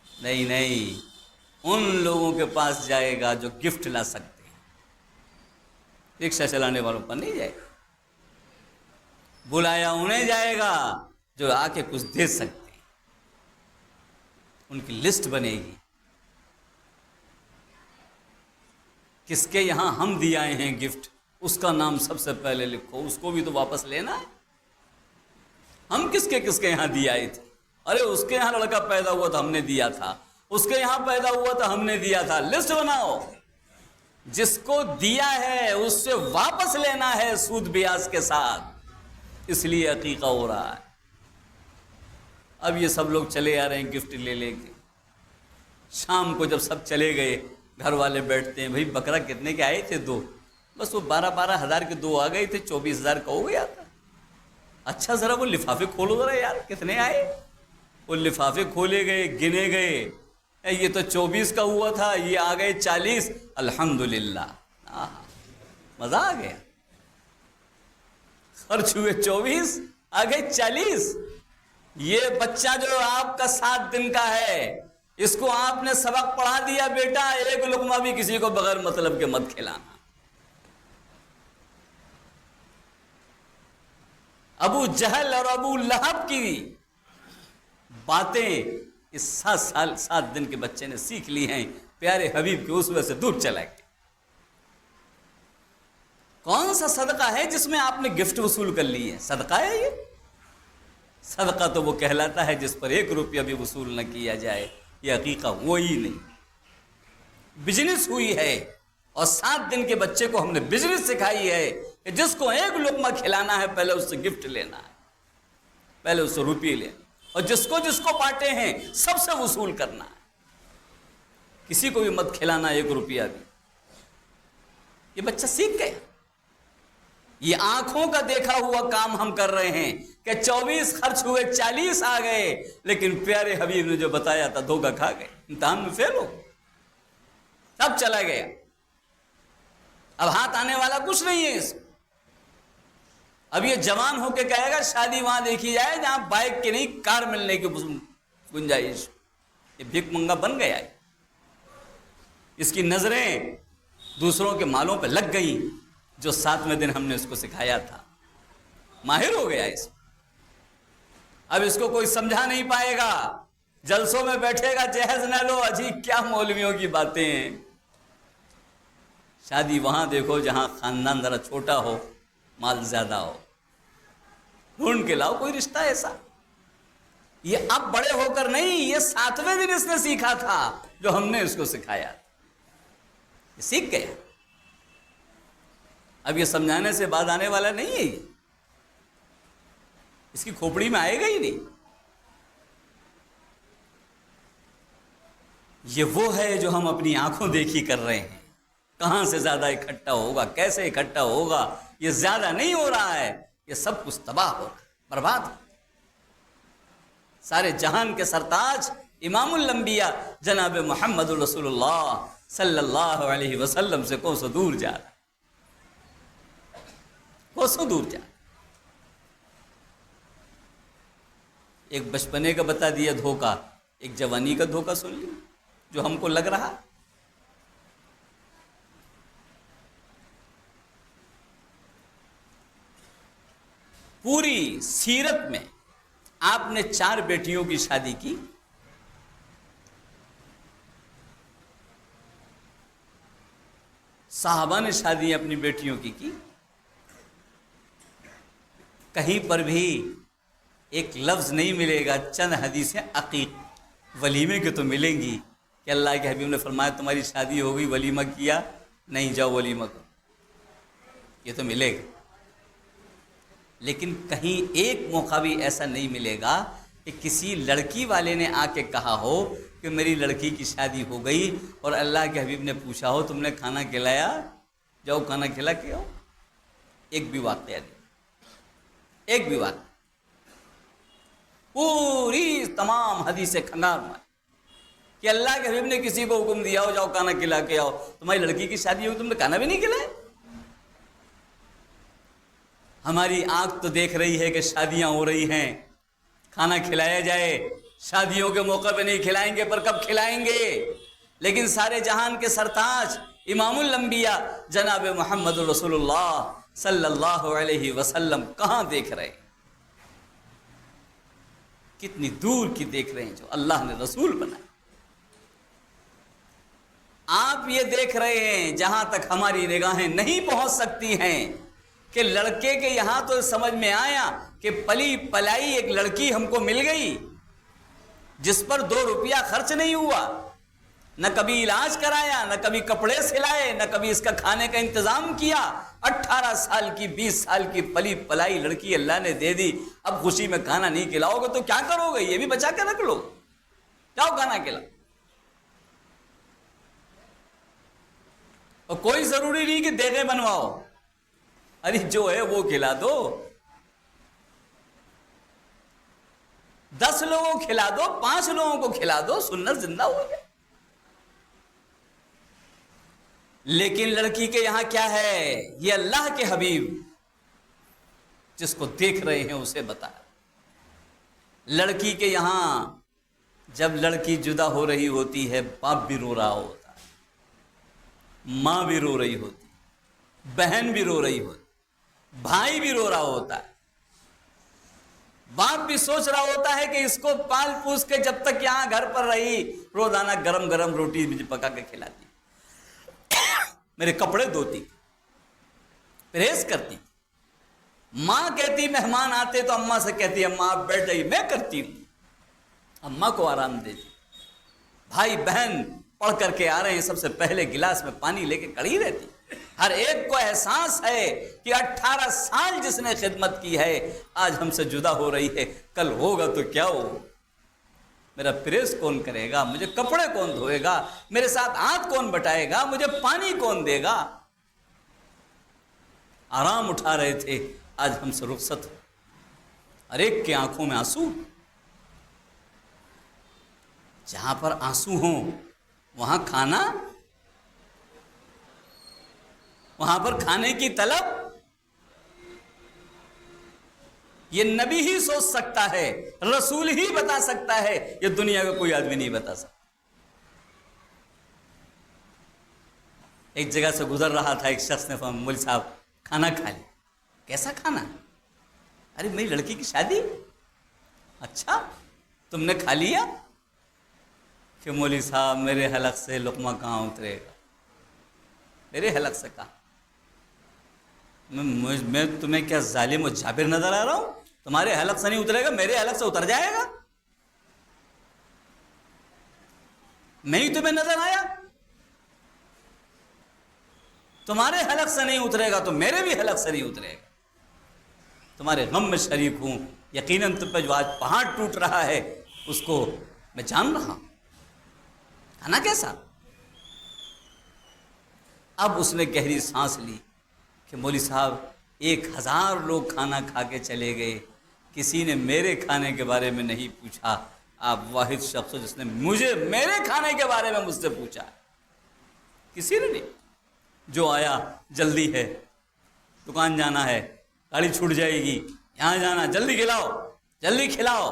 نہیں، ان لوگوں کے پاس جائے گا جو گفٹ لا سکتے ہیں، رکشہ چلانے والوں پر نہیں جائے گا۔ بلایا انہیں جائے گا جو آ کے کچھ دے سکتے ہیں، ان کی لسٹ بنے گی، کس کے یہاں ہم دے آئے ہیں گفٹ، اس کا نام سب سے پہلے لکھو، اس کو بھی تو واپس لینا ہے۔ ہم کس کے یہاں دے آئے تھے؟ ارے اس کے یہاں لڑکا پیدا ہوا تھا، ہم نے دیا تھا، اس کے یہاں پیدا ہوا تھا، ہم نے دیا تھا۔ لسٹ بناؤ، جس کو دیا ہے اس سے واپس لینا ہے سود بیاج کے ساتھ، اس لیے عقیقہ ہو رہا ہے۔ اب یہ سب لوگ چلے آ رہے ہیں گفٹ لے کے، شام کو جب سب چلے گئے گھر والے بیٹھتے ہیں، بھائی بکرا کتنے کے آئے تھے؟ 2، بس وہ 12 ہزار کے 2 آ گئے تھے، 24,000 کا ہو گیا تھا۔ اچھا ذرا وہ لفافے کھولو ذرا یار، کتنے آئے؟ وہ لفافے کھولے گئے، گنے گئے، یہ تو 24 کا ہوا تھا، یہ آ گئے 40، الحمدللہ، مزہ آ گیا۔ خرچ ہوئے 24، آ گئے 40۔ یہ بچہ جو آپ کا 7 دن کا ہے، اس کو آپ نے سبق پڑھا دیا، بیٹا 1 لقمہ بھی کسی کو بغیر مطلب کے مت کھلانا۔ ابو جہل اور ابو لہب کی باتیں اس 7 دن کے بچے نے سیکھ لی ہیں، پیارے حبیب کے اسوے سے دور چلا گیا۔ کون سا صدقہ ہے جس میں آپ نے گفٹ وصول کر لی ہے؟ صدقہ ہے یہ؟ صدقہ تو وہ کہلاتا ہے جس پر 1 روپیہ بھی وصول نہ کیا جائے، یہ عقیقہ وہی نہیں، بزنس ہوئی ہے۔ اور 7 دن کے بچے کو ہم نے بزنس سکھائی ہے کہ جس کو 1 لقمہ کھلانا ہے پہلے اس سے گفٹ لینا ہے، پہلے اس سے روپیے لینا، اور جس کو بانٹے ہیں سب سے وصول کرنا ہے، کسی کو بھی مت کھلانا 1 روپیہ بھی۔ یہ بچہ سیکھ گیا۔ یہ آنکھوں کا دیکھا ہوا کام ہم کر رہے ہیں کہ 24 خرچ ہوئے 40 آ گئے، لیکن پیارے حبیب نے جو بتایا تھا دھوکہ کھا گئے، امتحان میں فیل ہو، سب چلا گیا۔ اب ہاتھ آنے والا کچھ نہیں ہے اس کو۔ اب یہ جوان ہو کے کہے گا شادی وہاں دیکھی جائے جہاں بائک کی نہیں کار ملنے کی گنجائش، یہ بھیک منگا بن گیا ہے۔ اس کی نظریں دوسروں کے مالوں پہ لگ گئی، جو 7ویں دن ہم نے اس کو سکھایا تھا، ماہر ہو گیا اس۔ اب اس کو کوئی سمجھا نہیں پائے گا جلسوں میں بیٹھے گا جہیز نہ لو، اجی کیا مولویوں کی باتیں ہیں۔ شادی وہاں دیکھو جہاں خاندان ذرا چھوٹا ہو، مال زیادہ ہو، ڈھونڈ کے لاؤ کوئی رشتہ ایسا۔ یہ اب بڑے ہو کر نہیں، یہ 7ویں دن اس نے سیکھا تھا جو ہم نے اس کو سکھایا، یہ سیکھ گیا۔ اب یہ سمجھانے سے بعد آنے والا نہیں ہے، یہ اس کی کھوپڑی میں آئے گا ہی نہیں۔ یہ وہ ہے جو ہم اپنی آنکھوں دیکھی کر رہے ہیں، کہاں سے زیادہ اکٹھا ہوگا، کیسے اکٹھا ہوگا، یہ زیادہ نہیں ہو رہا ہے، یہ سب کچھ تباہ ہو رہا ہے، برباد۔ سارے جہان کے سرتاج امام الانبیاء جناب محمد رسول اللہ صلی اللہ علیہ وسلم سے کوسوں دور جا رہا، کوسوں دور جا رہا۔ ایک بچپنے کا بتا دیا دھوکہ، ایک جوانی کا دھوکہ سن لیا جو ہم کو لگ رہا۔ پوری سیرت میں آپ نے 4 بیٹیوں کی شادی کی، صحابہ نے شادی اپنی بیٹیوں کی، کہیں پر بھی ایک لفظ نہیں ملے گا۔ چند حدیثیں عقیق ولیمے کے تو ملیں گی کہ اللہ کے حبیب نے فرمایا تمہاری شادی ہو گئی، ولیمہ کیا نہیں، جاؤ ولیمہ کرو، یہ تو ملے گا۔ لیکن کہیں ایک موقع بھی ایسا نہیں ملے گا کہ کسی لڑکی والے نے آ کے کہا ہو کہ میری لڑکی کی شادی ہو گئی اور اللہ کے حبیب نے پوچھا ہو تم نے کھانا کھلایا، جاؤ کھانا کھلا کے آؤ۔ ایک بھی واقعہ نہیں، ایک بھی واقعہ۔ پوری تمام حدیث کھنگار مار کہ اللہ کے حبیب نے کسی کو حکم دیا ہو جاؤ کھانا کھلا کے آؤ، تمہاری لڑکی کی شادی ہوئی تم نے کھانا بھی نہیں کھلایا۔ ہماری آنکھ تو دیکھ رہی ہے کہ شادیاں ہو رہی ہیں، کھانا کھلایا جائے، شادیوں کے موقع پہ نہیں کھلائیں گے پر کب کھلائیں گے؟ لیکن سارے جہان کے سرتاج امام الانبیاء جناب محمد رسول اللہ صلی اللہ علیہ وسلم کہاں دیکھ رہے ہیں؟ کتنی دور کی دیکھ رہے ہیں جو اللہ نے رسول بنائے۔ آپ یہ دیکھ رہے ہیں جہاں تک ہماری نگاہیں نہیں پہنچ سکتی ہیں کہ لڑکے کے یہاں تو سمجھ میں آیا کہ پلی پلائی ایک لڑکی ہم کو مل گئی جس پر 2 روپیہ خرچ نہیں ہوا، نہ کبھی علاج کرایا، نہ کبھی کپڑے سلائے، نہ کبھی اس کا کھانے کا انتظام کیا۔ 18 سال کی 20 سال کی پلی پلائی لڑکی اللہ نے دے دی، اب خوشی میں کھانا نہیں کھلاؤ گے تو کیا کرو گے؟ یہ بھی بچا کے رکھ لو، جاؤ کھانا کھلاؤ۔ اور کوئی ضروری نہیں کہ دیگیں بنواؤ، ارے جو ہے وہ کھلا دو، 10 لوگوں کو کھلا دو، 5 لوگوں کو کھلا دو، سنت زندہ ہو گیا۔ لیکن لڑکی کے یہاں کیا ہے؟ یہ اللہ کے حبیب جس کو دیکھ رہے ہیں اسے بتا۔ لڑکی کے یہاں جب لڑکی جدا ہو رہی ہوتی ہے، باپ بھی رو رہا ہوتا ہے، ماں بھی رو رہی ہوتی، بہن بھی رو رہی ہوتی، بھائی بھی رو رہا ہوتا ہے، باپ بھی سوچ رہا ہوتا ہے کہ اس کو پال پوس کے جب تک یہاں گھر پر رہی روزانہ گرم گرم روٹی مجھے پکا کے کھلاتی، میرے کپڑے دھوتی، پریس کرتی۔ ماں کہتی مہمان آتے تو اماں سے کہتی اماں آپ بیٹھ جائیے، میں کرتی ہوں، اماں کو آرام دیتی۔ بھائی بہن پڑھ کر کے آ رہے ہیں، سب سے پہلے گلاس میں پانی لے کے کھڑی رہتی۔ ہر ایک کو احساس ہے کہ 18 سال جس نے خدمت کی ہے آج ہم سے جدا ہو رہی ہے، کل ہوگا تو کیا ہو، میرا پریس کون کرے گا، مجھے کپڑے کون دھوئے گا، میرے ساتھ ہاتھ کون بٹائے گا، مجھے پانی کون دے گا۔ آرام اٹھا رہے تھے، آج ہم سے رخصت ہو۔ ہر ایک کی آنکھوں میں آنسو، جہاں پر آنسو ہوں وہاں کھانا، وہاں پر کھانے کی طلب، یہ نبی ہی سوچ سکتا ہے، رسول ہی بتا سکتا ہے، یہ دنیا کا کوئی آدمی نہیں بتا سکتا۔ ایک جگہ سے گزر رہا تھا، ایک شخص نے فرمایا مولوی صاحب کھانا کھا لیا۔ کیسا کھانا؟ ارے میری لڑکی کی شادی۔ اچھا تم نے کھا لیا؟ کہ مولوی صاحب میرے حلق سے لقمہ کہاں اترے گا، میرے حلق سے کہاں؟ میں تمہیں کیا ظالم و جابر نظر آ رہا ہوں؟ تمہارے حلق سے نہیں اترے گا، میرے حلق سے اتر جائے گا؟ میں ہی تمہیں نظر آیا؟ تمہارے حلق سے نہیں اترے گا تو میرے بھی حلق سے نہیں اترے گا۔ تمہارے غم میں شریک ہوں، یقیناً تم پہ جو آج پہاڑ ٹوٹ رہا ہے اس کو میں جان رہا ہوں۔ کھانا کیسا؟ اب اس نے گہری سانس لی کہ مولوی صاحب 1000 لوگ کھانا کھا کے چلے گئے، کسی نے میرے کھانے کے بارے میں نہیں پوچھا، آپ واحد شخص ہو جس نے میرے کھانے کے بارے میں مجھ سے پوچھا، کسی نے نہیں۔ جو آیا جلدی ہے، دکان جانا ہے، گاڑی چھوٹ جائے گی، یہاں جانا، جلدی کھلاؤ، جلدی کھلاؤ،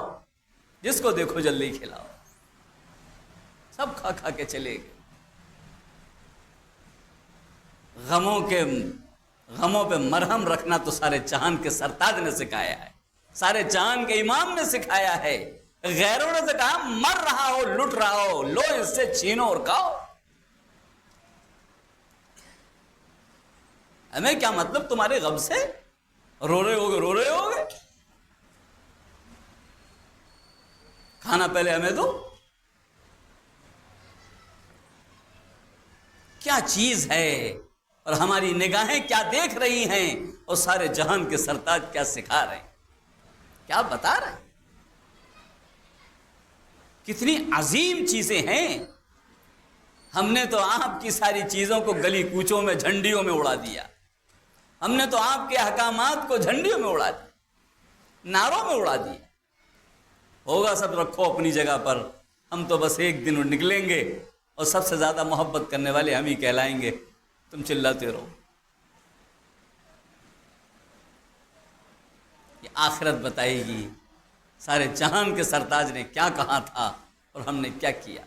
جس کو دیکھو جلدی کھلاؤ، سب کھا کھا کے چلے گئے۔ غموں پہ مرہم رکھنا تو سارے جہان کے سرتاج نے سکھایا ہے، سارے جہان کے امام نے سکھایا ہے۔ غیروں نے سے کہا مر رہا ہو، لٹ رہا ہو، لو اس سے چھینو اور کھاؤ۔ ہمیں کیا مطلب تمہارے غم سے؟ رو رہے ہوگے، کھانا پہلے ہمیں دو۔ کیا چیز ہے اور ہماری نگاہیں کیا دیکھ رہی ہیں اور سارے جہان کے سرتاج کیا سکھا رہے ہیں، کیا بتا رہے ہیں؟ کتنی عظیم چیزیں ہیں۔ ہم نے تو آپ کی ساری چیزوں کو گلی کوچوں میں جھنڈیوں میں اڑا دیا، ہم نے تو آپ کے احکامات کو جھنڈیوں میں اڑا دیا، نعروں میں اڑا دیا۔ ہوگا سب رکھو اپنی جگہ پر، ہم تو بس ایک دن نکلیں گے اور سب سے زیادہ محبت کرنے والے ہم ہی کہلائیں گے، تم چلاتے رہو۔ یہ آخرت بتائے گی سارے جہان کے سرتاج نے کیا کہا تھا اور ہم نے کیا کیا،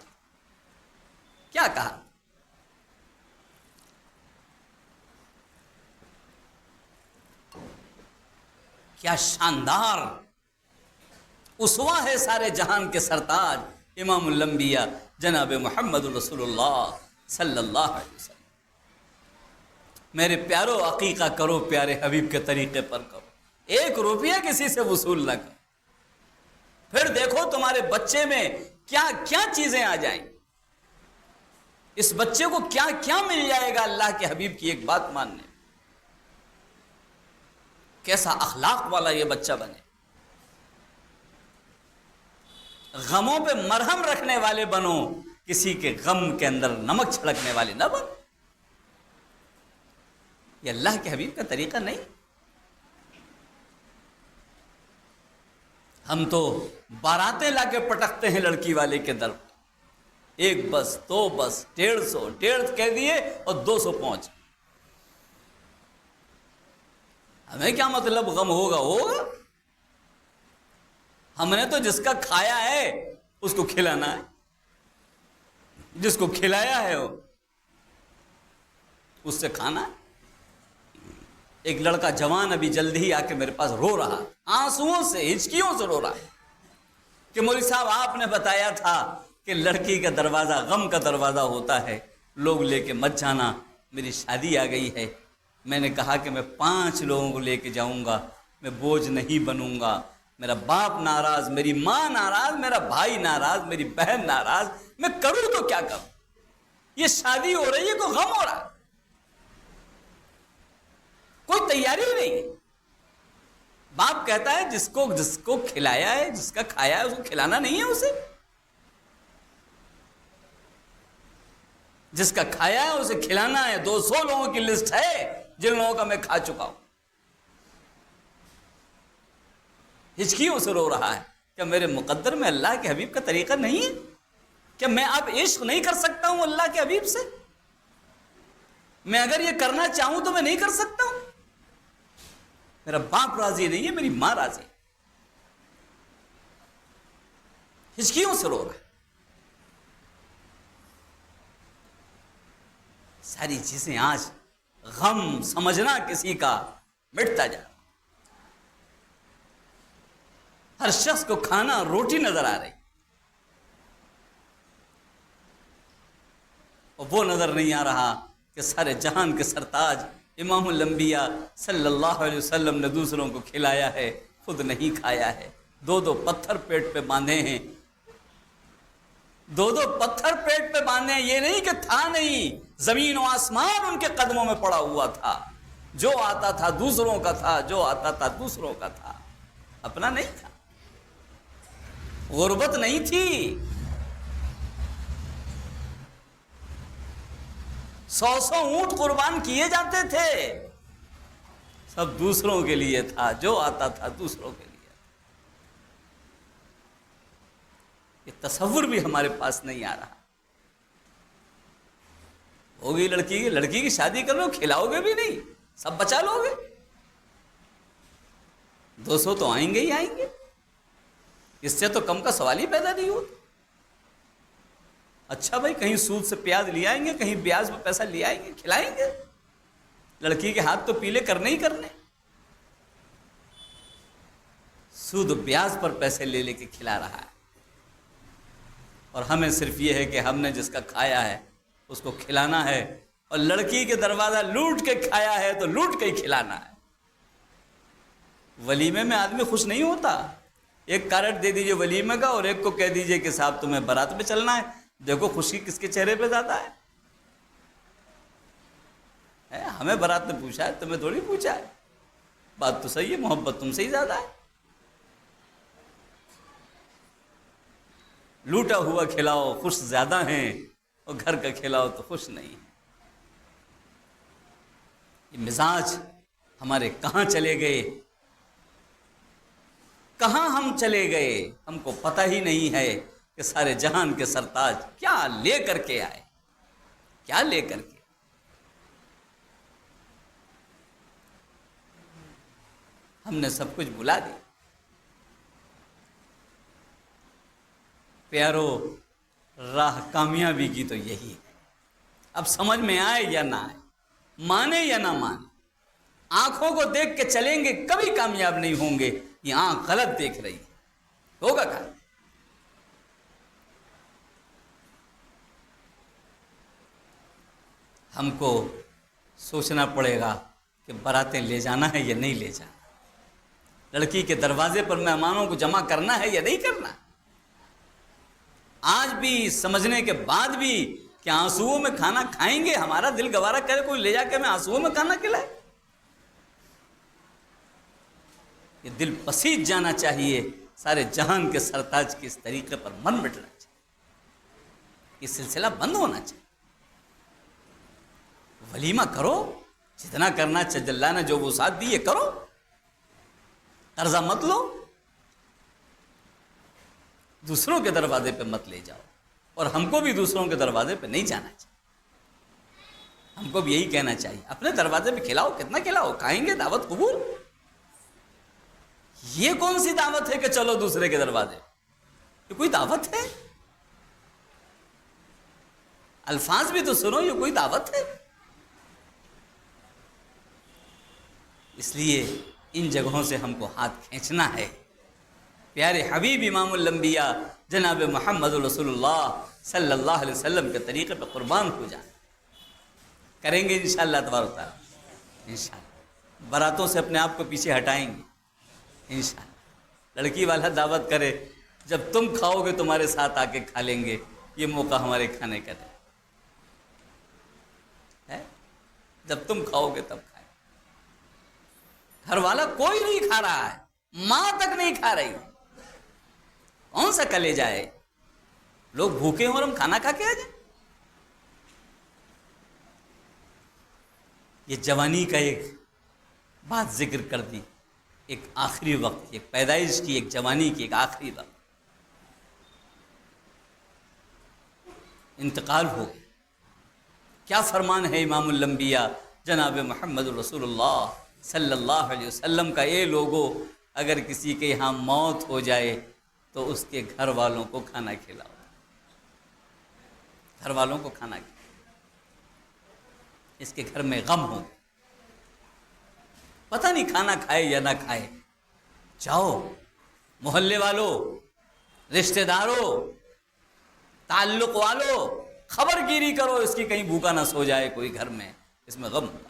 کیا کہا۔ کیا شاندار اسوہ ہے سارے جہان کے سرتاج امام الانبیاء جناب محمد رسول اللہ صلی اللہ علیہ وسلم۔ میرے پیارو عقیقہ کرو پیارے حبیب کے طریقے پر کرو، 1 روپیہ کسی سے وصول نہ کرو، پھر دیکھو تمہارے بچے میں کیا کیا چیزیں آ جائیں، اس بچے کو کیا کیا مل جائے گا اللہ کے حبیب کی ایک بات ماننے میں۔ کیسا اخلاق والا یہ بچہ بنے، غموں پہ مرہم رکھنے والے بنو، کسی کے غم کے اندر نمک چھڑکنے والے نہ بنو۔ یہ اللہ کے حبیب کا طریقہ نہیں۔ ہم تو باراتیں لا کے پٹکتے ہیں لڑکی والے کے در، 1 بس 2 بس 150 کہہ دیے اور 200 پہنچ۔ ہمیں کیا مطلب غم ہوگا؟ ہم نے تو جس کا کھایا ہے اس کو کھلانا ہے، جس کو کھلایا ہے اس سے کھانا ہے۔ ایک لڑکا جوان ابھی جلد ہی آ کے میرے پاس رو رہا، آنسوؤں سے، ہچکیوں سے رو رہا ہے کہ مولوی صاحب آپ نے بتایا تھا کہ لڑکی کا دروازہ غم کا دروازہ ہوتا ہے، لوگ لے کے مت جانا، میری شادی آ گئی ہے۔ میں نے کہا کہ میں 5 لوگوں کو لے کے جاؤں گا، میں بوجھ نہیں بنوں گا، میرا باپ ناراض، میری ماں ناراض، میرا بھائی ناراض، میری بہن ناراض، میں کروں تو کیا کروں؟ یہ شادی ہو رہی ہے، کوئی غم ہو رہا ہے، کوئی تیاری ہی نہیں ہے۔ باپ کہتا ہے جس کو کھلایا ہے، جس کا کھایا ہے اس کو کھلانا نہیں ہے، اسے جس کا کھایا ہے اسے کھلانا ہے۔ 200 لوگوں کی لسٹ ہے جن لوگوں کا میں کھا چکا ہوں۔ ہچکیوں سے رو رہا ہے، کیا میرے مقدر میں اللہ کے حبیب کا طریقہ نہیں ہے؟ کیا میں اب عشق نہیں کر سکتا ہوں اللہ کے حبیب سے؟ میں اگر یہ کرنا چاہوں تو میں نہیں کر سکتا ہوں؟ میرا باپ راضی نہیں ہے، میری ماں راضی ہے، ہچکیوں سے رو رہا ہے۔ ساری چیزیں آج غم سمجھنا کسی کا مٹتا جا رہا، ہر شخص کو کھانا روٹی نظر آ رہی، اور وہ نظر نہیں آ رہا کہ سارے جہان کے سرتاج امام الانبیاء صلی اللہ علیہ وسلم نے دوسروں کو کھلایا ہے، خود نہیں کھایا ہے، 2 پتھر پیٹ پہ باندھے ہیں، 2 پتھر پیٹ پہ باندھے ہیں، یہ نہیں کہ تھا نہیں، زمین و آسمان ان کے قدموں میں پڑا ہوا تھا، جو آتا تھا دوسروں کا تھا، جو آتا تھا دوسروں کا تھا، اپنا نہیں تھا، غربت نہیں تھی، 100 اونٹ قربان کیے جاتے تھے، سب دوسروں کے لیے تھا، جو آتا تھا دوسروں کے لیے۔ یہ تصور بھی ہمارے پاس نہیں آ رہا۔ ہوگی لڑکی کی شادی کر لو، کھلاؤ گے بھی نہیں، سب بچا لو گے، 200 تو آئیں گے ہی آئیں گے، اس سے تو کم کا سوال ہی پیدا نہیں ہوتا۔ اچھا بھائی، کہیں سود سے پیاز لے آئیں گے، کہیں بیاج پہ پیسہ لے آئیں گے، کھلائیں گے، لڑکی کے ہاتھ تو پیلے کرنے ہی کرنے، سود و بیاج پر پیسے لے لے کے کھلا رہا ہے، اور ہمیں صرف یہ ہے کہ ہم نے جس کا کھایا ہے اس کو کھلانا ہے، اور لڑکی کے دروازہ لوٹ کے کھایا ہے تو لوٹ کے ہی کھلانا ہے۔ ولیمے میں آدمی خوش نہیں ہوتا، ایک کارڈ دے دیجئے ولیمے کا اور ایک کو کہہ دیجئے کہ صاحب تمہیں بارات پہ چلنا ہے، دیکھو خوشی کس کے چہرے پہ زیادہ ہے۔ ہمیں بارات نے پوچھا ہے، تمہیں تھوڑی پوچھا ہے، بات تو صحیح ہے، محبت تم سے ہی زیادہ ہے۔ لوٹا ہوا کھلاؤ خوش زیادہ ہیں، اور گھر کا کھلاؤ تو خوش نہیں ہے۔ یہ مزاج ہمارے کہاں چلے گئے، کہاں ہم چلے گئے، ہم کو پتہ ہی نہیں ہے کہ سارے جہان کے سرتاج کیا لے کر کے آئے، کیا لے کر کے۔ ہم نے سب کچھ بھلا دیا۔ پیارو، راہ کامیابی کی تو یہی ہے، اب سمجھ میں آئے یا نہ آئے، مانے یا نہ مانے، آنکھوں کو دیکھ کے چلیں گے کبھی کامیاب نہیں ہوں گے، یہ آنکھ غلط دیکھ رہی ہے، ہوگا کیا؟ ہم کو سوچنا پڑے گا کہ باراتیں لے جانا ہے یا نہیں لے جانا، لڑکی کے دروازے پر مہمانوں کو جمع کرنا ہے یا نہیں کرنا۔ آج بھی سمجھنے کے بعد بھی کہ آنسوؤں میں کھانا کھائیں گے، ہمارا دل گوارا کرے کوئی لے جا کے ہمیں آنسوؤں میں کھانا کھلائے، یہ دل پسیج جانا چاہیے، سارے جہان کے سرتاج کی اس طریقے پر من مٹنا چاہیے، یہ سلسلہ بند ہونا چاہیے۔ ولیمہ کرو، جتنا کرنا چاہیے، اللہ نے جو وسعت دی ہے کرو، قرضہ مت لو، دوسروں کے دروازے پہ مت لے جاؤ، اور ہم کو بھی دوسروں کے دروازے پہ نہیں جانا چاہیے، ہم کو بھی یہی کہنا چاہیے، اپنے دروازے پہ کھلاؤ، کتنا کھلاؤ، کھائیں گے دعوت قبول۔ یہ کون سی دعوت ہے کہ چلو دوسرے کے دروازے، یہ کوئی دعوت ہے؟ الفاظ بھی تو سنو، یہ کوئی دعوت ہے؟ اس لیے ان جگہوں سے ہم کو ہاتھ کھینچنا ہے، پیارے حبیب امام الانبیاء جناب محمد رسول اللہ صلی اللہ علیہ وسلم کے طریقے پہ قربان ہو جائیں، کریں گے انشاءاللہ تبارک تعالیٰ، انشاءاللہ باراتوں سے اپنے آپ کو پیچھے ہٹائیں گے انشاءاللہ۔ لڑکی والا دعوت کرے، جب تم کھاؤ گے تمہارے ساتھ آ کے کھا لیں گے، یہ موقع ہمارے کھانے کا ہے، جب تم کھاؤ گے تب کھائیں۔ گھر والا کوئی نہیں کھا رہا ہے، ماں تک نہیں کھا رہی، کون سا کلیجہ ہے؟ لوگ بھوکے ہوں اور ہم کھانا کھا کے آ جائیں۔ یہ جوانی کا ایک بات ذکر کر دی، ایک آخری وقت، ایک پیدائش کی، ایک جوانی کی، ایک آخری وقت، انتقال ہو گیا۔ کیا فرمان ہے امام الانبیاء جناب محمد رسول اللہ صلی اللہ علیہ وسلم کا، اے لوگو، اگر کسی کے یہاں موت ہو جائے تو اس کے گھر والوں کو کھانا کھلاؤ، گھر والوں کو کھانا کھلاؤ، اس کے گھر میں غم ہو، پتہ نہیں کھانا کھائے یا نہ کھائے، جاؤ محلے والوں، رشتہ داروں، تعلق والوں، خبر گیری کرو اس کی کہیں بھوکا نہ سو جائے کوئی گھر میں، اس میں غم ہوگا،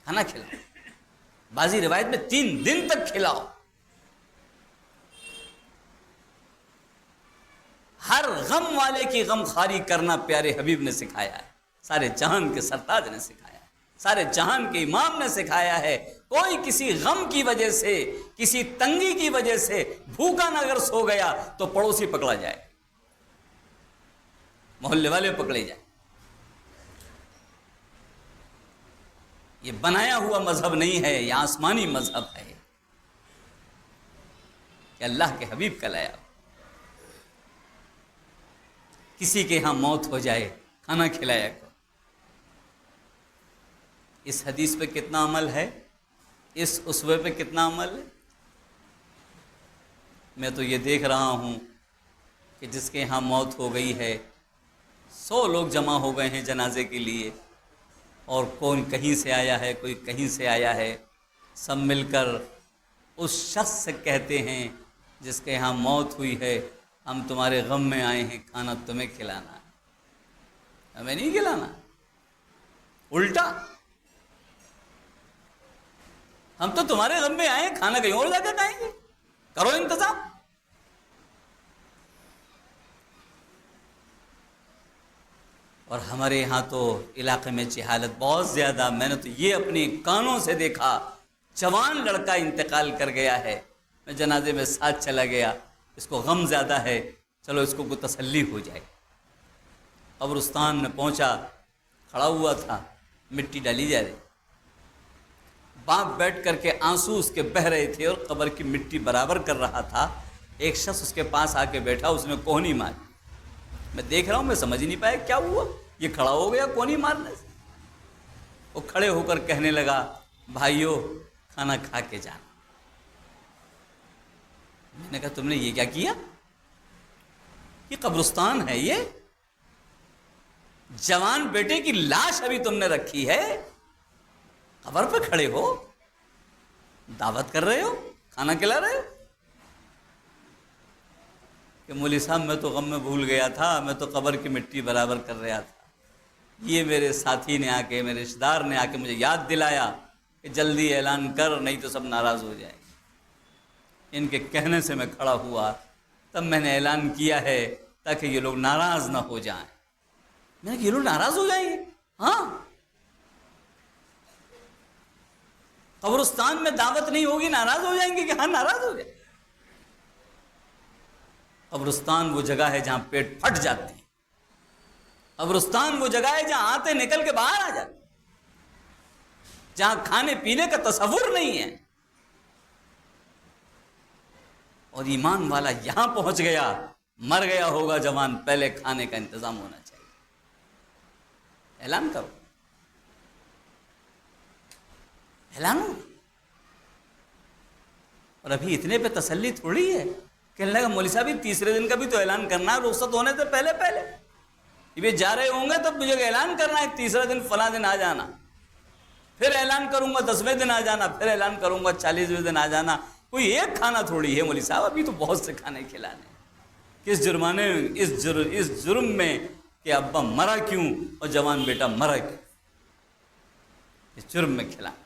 کھانا کھلاؤ، بعضی روایت میں 3 دن تک کھلاؤ۔ ہر غم والے کی غم خواری کرنا پیارے حبیب نے سکھایا ہے، سارے جہان کے سرتاج نے سکھایا ہے، سارے جہان کے امام نے سکھایا ہے۔ کوئی کسی غم کی وجہ سے، کسی تنگی کی وجہ سے بھوکا نہ اگر سو گیا تو پڑوسی پکڑا جائے، محلے والے پکڑے جائے۔ یہ بنایا ہوا مذہب نہیں ہے، یہ آسمانی مذہب ہے کہ اللہ کے حبیب کا لایا۔ کسی کے ہاں موت ہو جائے کھانا کھلایا کرو۔ اس حدیث پہ کتنا عمل ہے، اس اسوے پہ کتنا عمل ہے؟ میں تو یہ دیکھ رہا ہوں کہ جس کے ہاں موت ہو گئی ہے 100 لوگ جمع ہو گئے ہیں جنازے کے لیے، اور کون کہیں سے آیا ہے، کوئی کہیں سے آیا ہے، سب مل کر اس شخص سے کہتے ہیں جس کے ہاں موت ہوئی ہے، ہم تمہارے غم میں آئے ہیں، کھانا تمہیں کھلانا ہے، ہمیں نہیں کھلانا۔ الٹا ہم تو تمہارے غم میں آئے ہیں، کھانا کہیں اور جا کر کھائیں گے، کرو انتظام۔ اور ہمارے یہاں تو علاقے میں جہالت بہت زیادہ، میں نے تو یہ اپنی کانوں سے دیکھا، جوان لڑکا انتقال کر گیا ہے، میں جنازے میں ساتھ چلا گیا، اس کو غم زیادہ ہے، چلو اس کو کوئی تسلی ہو جائے۔ قبرستان میں پہنچا، کھڑا ہوا تھا، مٹی ڈالی جا رہی، باپ بیٹھ کر کے آنسو اس کے بہہ رہے تھے اور قبر کی مٹی برابر کر رہا تھا۔ ایک شخص اس کے پاس آ کے بیٹھا، اس نے کونی ماری، میں دیکھ رہا ہوں، میں سمجھ نہیں پایا کیا ہوا، یہ کھڑا ہو گیا کونی مارنے سے۔ وہ کھڑے ہو کر کہنے لگا، بھائیو کھانا کھا کے جانا۔ میں نے کہا تم نے یہ کیا کیا؟ یہ قبرستان ہے، یہ جوان بیٹے کی لاش ابھی تم نے رکھی ہے، قبر پہ کھڑے ہو، دعوت کر رہے ہو، کھانا کھلا رہے ہو؟ کہ مولوی صاحب میں تو غم میں بھول گیا تھا، میں تو قبر کی مٹی برابر کر رہا تھا، یہ میرے ساتھی نے آ کے، میرے رشتہ دار نے آ کے مجھے یاد دلایا کہ جلدی اعلان کر نہیں تو سب ناراض ہو جائیں گے۔ ان کے کہنے سے میں کھڑا ہوا، تب میں نے اعلان کیا ہے تاکہ یہ لوگ ناراض نہ ہو جائیں۔ میں نے کہا یہ لوگ ناراض ہو جائیں گے؟ ہاں، قبرستان میں دعوت نہیں ہوگی، ناراض ہو جائیں گے کہ ہاں ناراض ہو جائیں۔ قبرستان وہ جگہ ہے جہاں پیٹ پھٹ جاتے ہیں، قبرستان وہ جگہ ہے جہاں آتے نکل کے باہر آ جاتے، جہاں کھانے پینے کا تصور نہیں ہے۔ اور ایمان والا یہاں پہنچ گیا، مر گیا ہوگا جوان، پہلے کھانے کا انتظام ہونا چاہیے۔ اعلان کرو، اعلان ہو۔ اور ابھی اتنے پہ تسلی تھوڑی ہے، کہنے لگا مولوی صاحب تیسرے دن کا بھی تو اعلان کرنا ہے، رخصت ہونے سے پہلے پہلے، یہ جا رہے ہوں گے تب مجھے اعلان کرنا ہے، تیسرا دن فلاں دن آ جانا، پھر اعلان کروں گا 10ویں دن آ جانا، پھر اعلان کروں گا 40ویں دن آ جانا۔ کوئی ایک کھانا تھوڑی ہے مولوی صاحب، ابھی تو بہت سے کھانے کھلانے۔ کس جرمانے، اس جرم میں کہ ابا مرا کیوں اور جوان بیٹا مرا کیوں، اس جرم میں کھلانا۔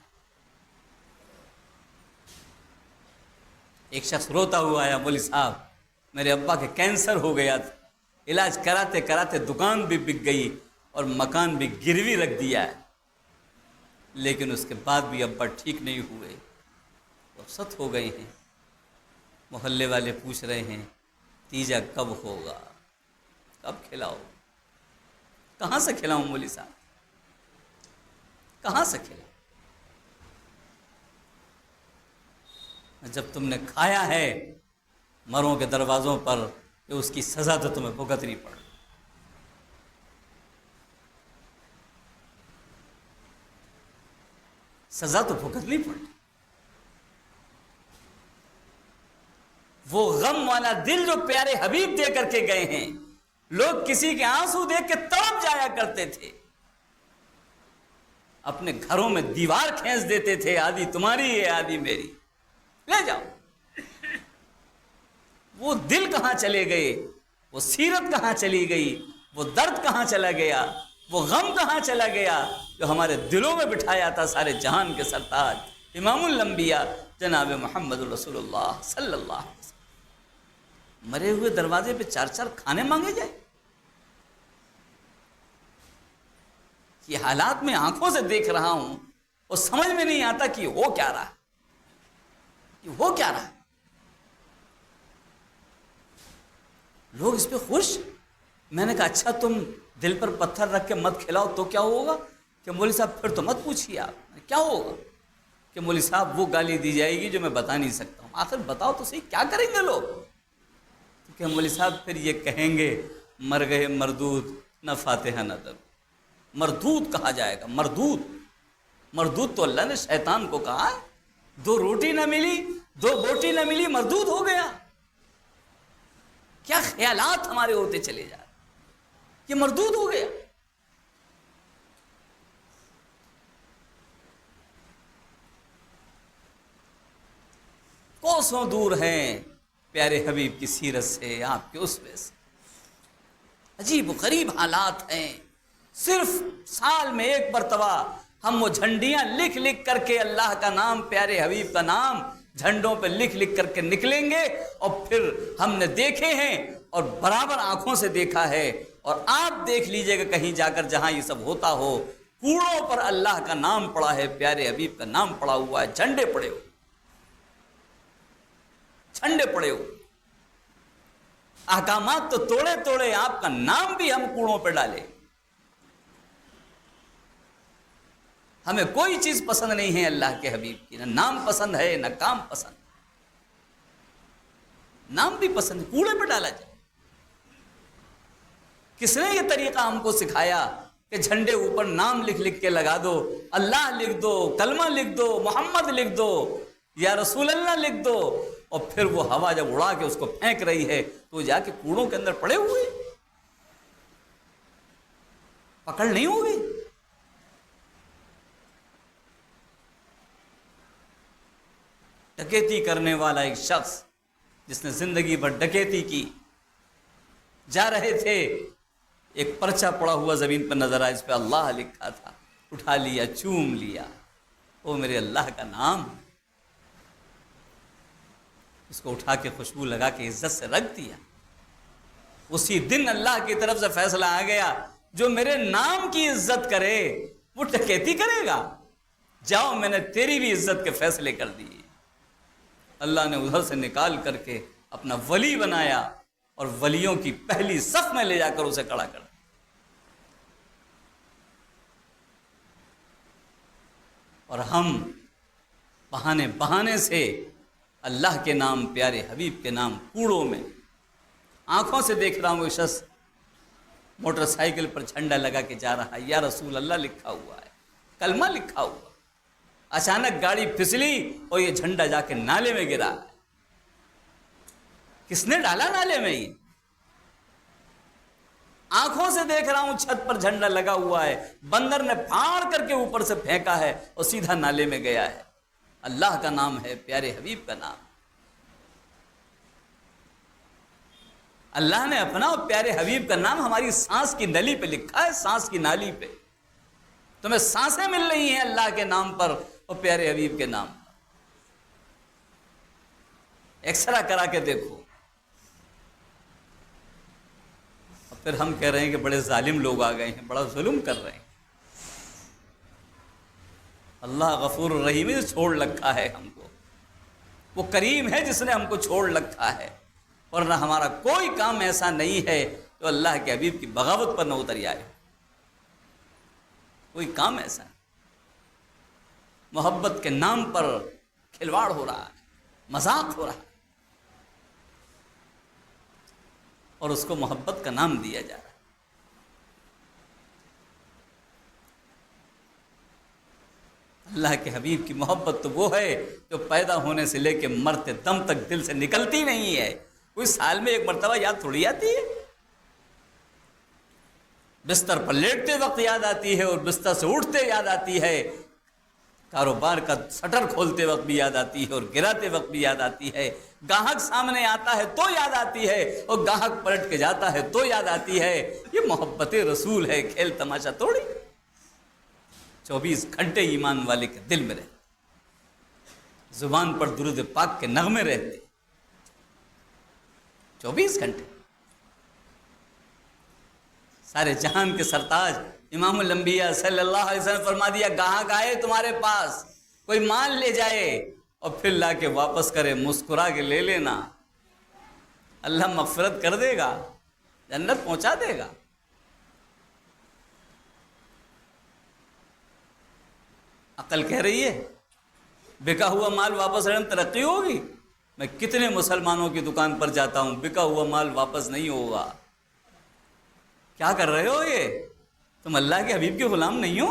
ایک شخص روتا ہوا آیا، مولوی صاحب میرے ابا کے کینسر ہو گیا تھا، علاج کراتے کراتے دکان بھی بک گئی اور مکان بھی گروی رکھ دیا ہے، لیکن اس کے بعد بھی ابا ٹھیک نہیں ہوئے، رخصت ہو گئے ہیں۔ محلے والے پوچھ رہے ہیں تیجا کب ہوگا، کب کھلاؤ؟ کہاں سے کھلاؤں مولوی صاحب، کہاں سے کھلاؤں؟ جب تم نے کھایا ہے مروں کے دروازوں پر کہ اس کی سزا تو تمہیں بھگتنی پڑے۔ سزا تو بھگتنی پڑے۔ وہ غم والا دل جو پیارے حبیب دے کر کے گئے ہیں، لوگ کسی کے آنسو دیکھ کے تڑپ جایا کرتے تھے، اپنے گھروں میں دیوار کھینچ دیتے تھے، آدھی تمہاری ہے آدھی میری، لے جاؤ۔ وہ دل کہاں چلے گئے، وہ سیرت کہاں چلی گئی، وہ درد کہاں چلا گیا، وہ غم کہاں چلا گیا جو ہمارے دلوں میں بٹھایا تھا سارے جہان کے سرتاج امام الانبیاء جناب محمد رسول اللہ صلی اللہ علیہ وسلم۔ مرے ہوئے دروازے پہ 4 کھانے مانگے جائے۔ یہ حالات میں آنکھوں سے دیکھ رہا ہوں اور سمجھ میں نہیں آتا کہ ہو کیا رہا ہے، یہ ہو کیا رہا ہے۔ لوگ اس پہ خوش۔ میں نے کہا اچھا تم دل پر پتھر رکھ کے مت کھلاؤ تو کیا ہوگا؟ کہ مولوی صاحب پھر تو مت پوچھیے آپ کیا ہوگا؟ کہ مولوی صاحب وہ گالی دی جائے گی جو میں بتا نہیں سکتا ہوں۔ آخر بتاؤ تو صحیح کیا کریں گے لوگ؟ کہ مولوی صاحب پھر یہ کہیں گے مر گئے مردود نہ فاتحہ نہ درود۔ مردود کہا جائے گا، مردود۔ مردود تو اللہ نے شیطان کو کہا ہے، 2 روٹی نہ ملی، 2 بوٹی نہ ملی، مردود ہو گیا۔ کیا خیالات ہمارے ہوتے چلے جا رہے، یہ مردود ہو گیا۔ کوسوں دور ہیں پیارے حبیب کی سیرت سے، آپ کے اسوے سے۔ عجیب و غریب حالات ہیں۔ صرف سال میں 1 مرتبہ ہم وہ جھنڈیاں لکھ لکھ کر کے اللہ کا نام، پیارے حبیب کا نام جھنڈوں پہ لکھ لکھ کر کے نکلیں گے، اور پھر ہم نے دیکھے ہیں اور برابر آنکھوں سے دیکھا ہے، اور آپ دیکھ لیجئے گا کہیں جا کر جہاں یہ سب ہوتا ہو، کوڑوں پر اللہ کا نام پڑا ہے، پیارے حبیب کا نام پڑا ہوا ہے، جھنڈے پڑے ہو، جھنڈے پڑے ہو۔ احکامات تو توڑے توڑے، آپ کا نام بھی ہم کوڑوں پہ ڈالے۔ ہمیں کوئی چیز پسند نہیں ہے اللہ کے حبیب کی، نہ نام پسند ہے نہ کام پسند۔ نام بھی پسند، کوڑے پہ ڈالا جائے۔ کس نے یہ طریقہ ہم کو سکھایا کہ جھنڈے اوپر نام لکھ لکھ کے لگا دو، اللہ لکھ دو، کلمہ لکھ دو، محمد لکھ دو، یا رسول اللہ لکھ دو، اور پھر وہ ہوا جب اڑا کے اس کو پھینک رہی ہے تو وہ جا کے کوڑوں کے اندر پڑے ہوئے، پکڑ نہیں ہوگی۔ ڈکیتی کرنے والا ایک شخص جس نے زندگی بھر ڈکیتی کی، جا رہے تھے، ایک پرچہ پڑا ہوا زمین پر نظر آیا، اس پہ اللہ لکھا تھا، اٹھا لیا، چوم لیا، وہ میرے اللہ کا نام، اس کو اٹھا کے خوشبو لگا کے عزت سے رکھ دیا۔ اسی دن اللہ کی طرف سے فیصلہ آ گیا، جو میرے نام کی عزت کرے وہ ڈکیتی کرے گا، جاؤ میں نے تیری بھی عزت کے فیصلے کر دیے۔ اللہ نے ادھر سے نکال کر کے اپنا ولی بنایا اور ولیوں کی پہلی صف میں لے جا کر اسے کھڑا کر دیا۔ اور ہم بہانے بہانے سے اللہ کے نام، پیارے حبیب کے نام کوڑوں میں، آنکھوں سے دیکھ رہا ہوں، وہ شخص موٹر سائیکل پر جھنڈا لگا کے جا رہا ہے، یا رسول اللہ لکھا ہوا ہے، کلمہ لکھا ہوا۔ اچانک گاڑی پھسلی اور یہ جھنڈا جا کے نالے میں گرا۔ کس نے ڈالا نالے میں؟ یہ آنکھوں سے دیکھ رہا ہوں، چھت پر جھنڈا لگا ہوا ہے، بندر نے پھاڑ کر کے اوپر سے پھینکا ہے اور سیدھا نالے میں گیا ہے۔ اللہ کا نام ہے، پیارے حبیب کا نام۔ اللہ نے اپنا اور پیارے حبیب کا نام ہماری سانس کی نلی پہ لکھا ہے، سانس کی نالی پہ۔ تمہیں سانسیں مل رہی ہیں اللہ کے نام پر اور پیارے حبیب کے نام پر۔ ایکسرا کرا کے دیکھو۔ اور پھر ہم کہہ رہے ہیں کہ بڑے ظالم لوگ آ گئے ہیں، بڑا ظلم کر رہے ہیں۔ اللہ غفور الرحیم نے چھوڑ رکھا ہے ہم کو، وہ کریم ہے جس نے ہم کو چھوڑ رکھا ہے، ورنہ ہمارا کوئی کام ایسا نہیں ہے جو اللہ کے حبیب کی بغاوت پر نہ اتر آئے۔ کوئی کام ایسا نہیں۔ محبت کے نام پر کھلواڑ ہو رہا ہے، مذاق ہو رہا ہے، اور اس کو محبت کا نام دیا جا رہا ہے۔ اللہ کے حبیب کی محبت تو وہ ہے جو پیدا ہونے سے لے کے مرتے دم تک دل سے نکلتی نہیں ہے۔ کوئی سال میں 1 مرتبہ یاد تھوڑی آتی ہے، بستر پر لیٹتے وقت یاد آتی ہے اور بستر سے اٹھتے یاد آتی ہے، کاروبار کا شٹر کھولتے وقت بھی یاد آتی ہے اور گراتے وقت بھی یاد آتی ہے، گاہک سامنے آتا ہے تو یاد آتی ہے اور گاہک پلٹ کے جاتا ہے تو یاد آتی ہے۔ یہ محبت رسول ہے، کھیل تماشا تھوڑی۔ 24 گھنٹے ایمان والے کے دل میں رہتے، زبان پر درود پاک کے نغمے رہتے، 24 گھنٹے۔ سارے جہان کے سرتاج امام الانبیاء صلی اللہ علیہ وسلم فرما دیا، گاہک آئے تمہارے پاس، کوئی مال لے جائے اور پھر لا کے واپس کرے، مسکرا کے لے لینا، اللہ مغفرت کر دے گا، جنت پہنچا دے گا۔ عقل کہہ رہی ہے بکا ہوا مال واپس رہنے ترقی ہوگی؟ میں کتنے مسلمانوں کی دکان پر جاتا ہوں، بکا ہوا مال واپس نہیں ہوگا۔ کیا کر رہے ہو؟ یہ تم اللہ کے حبیب کے غلام نہیں ہو؟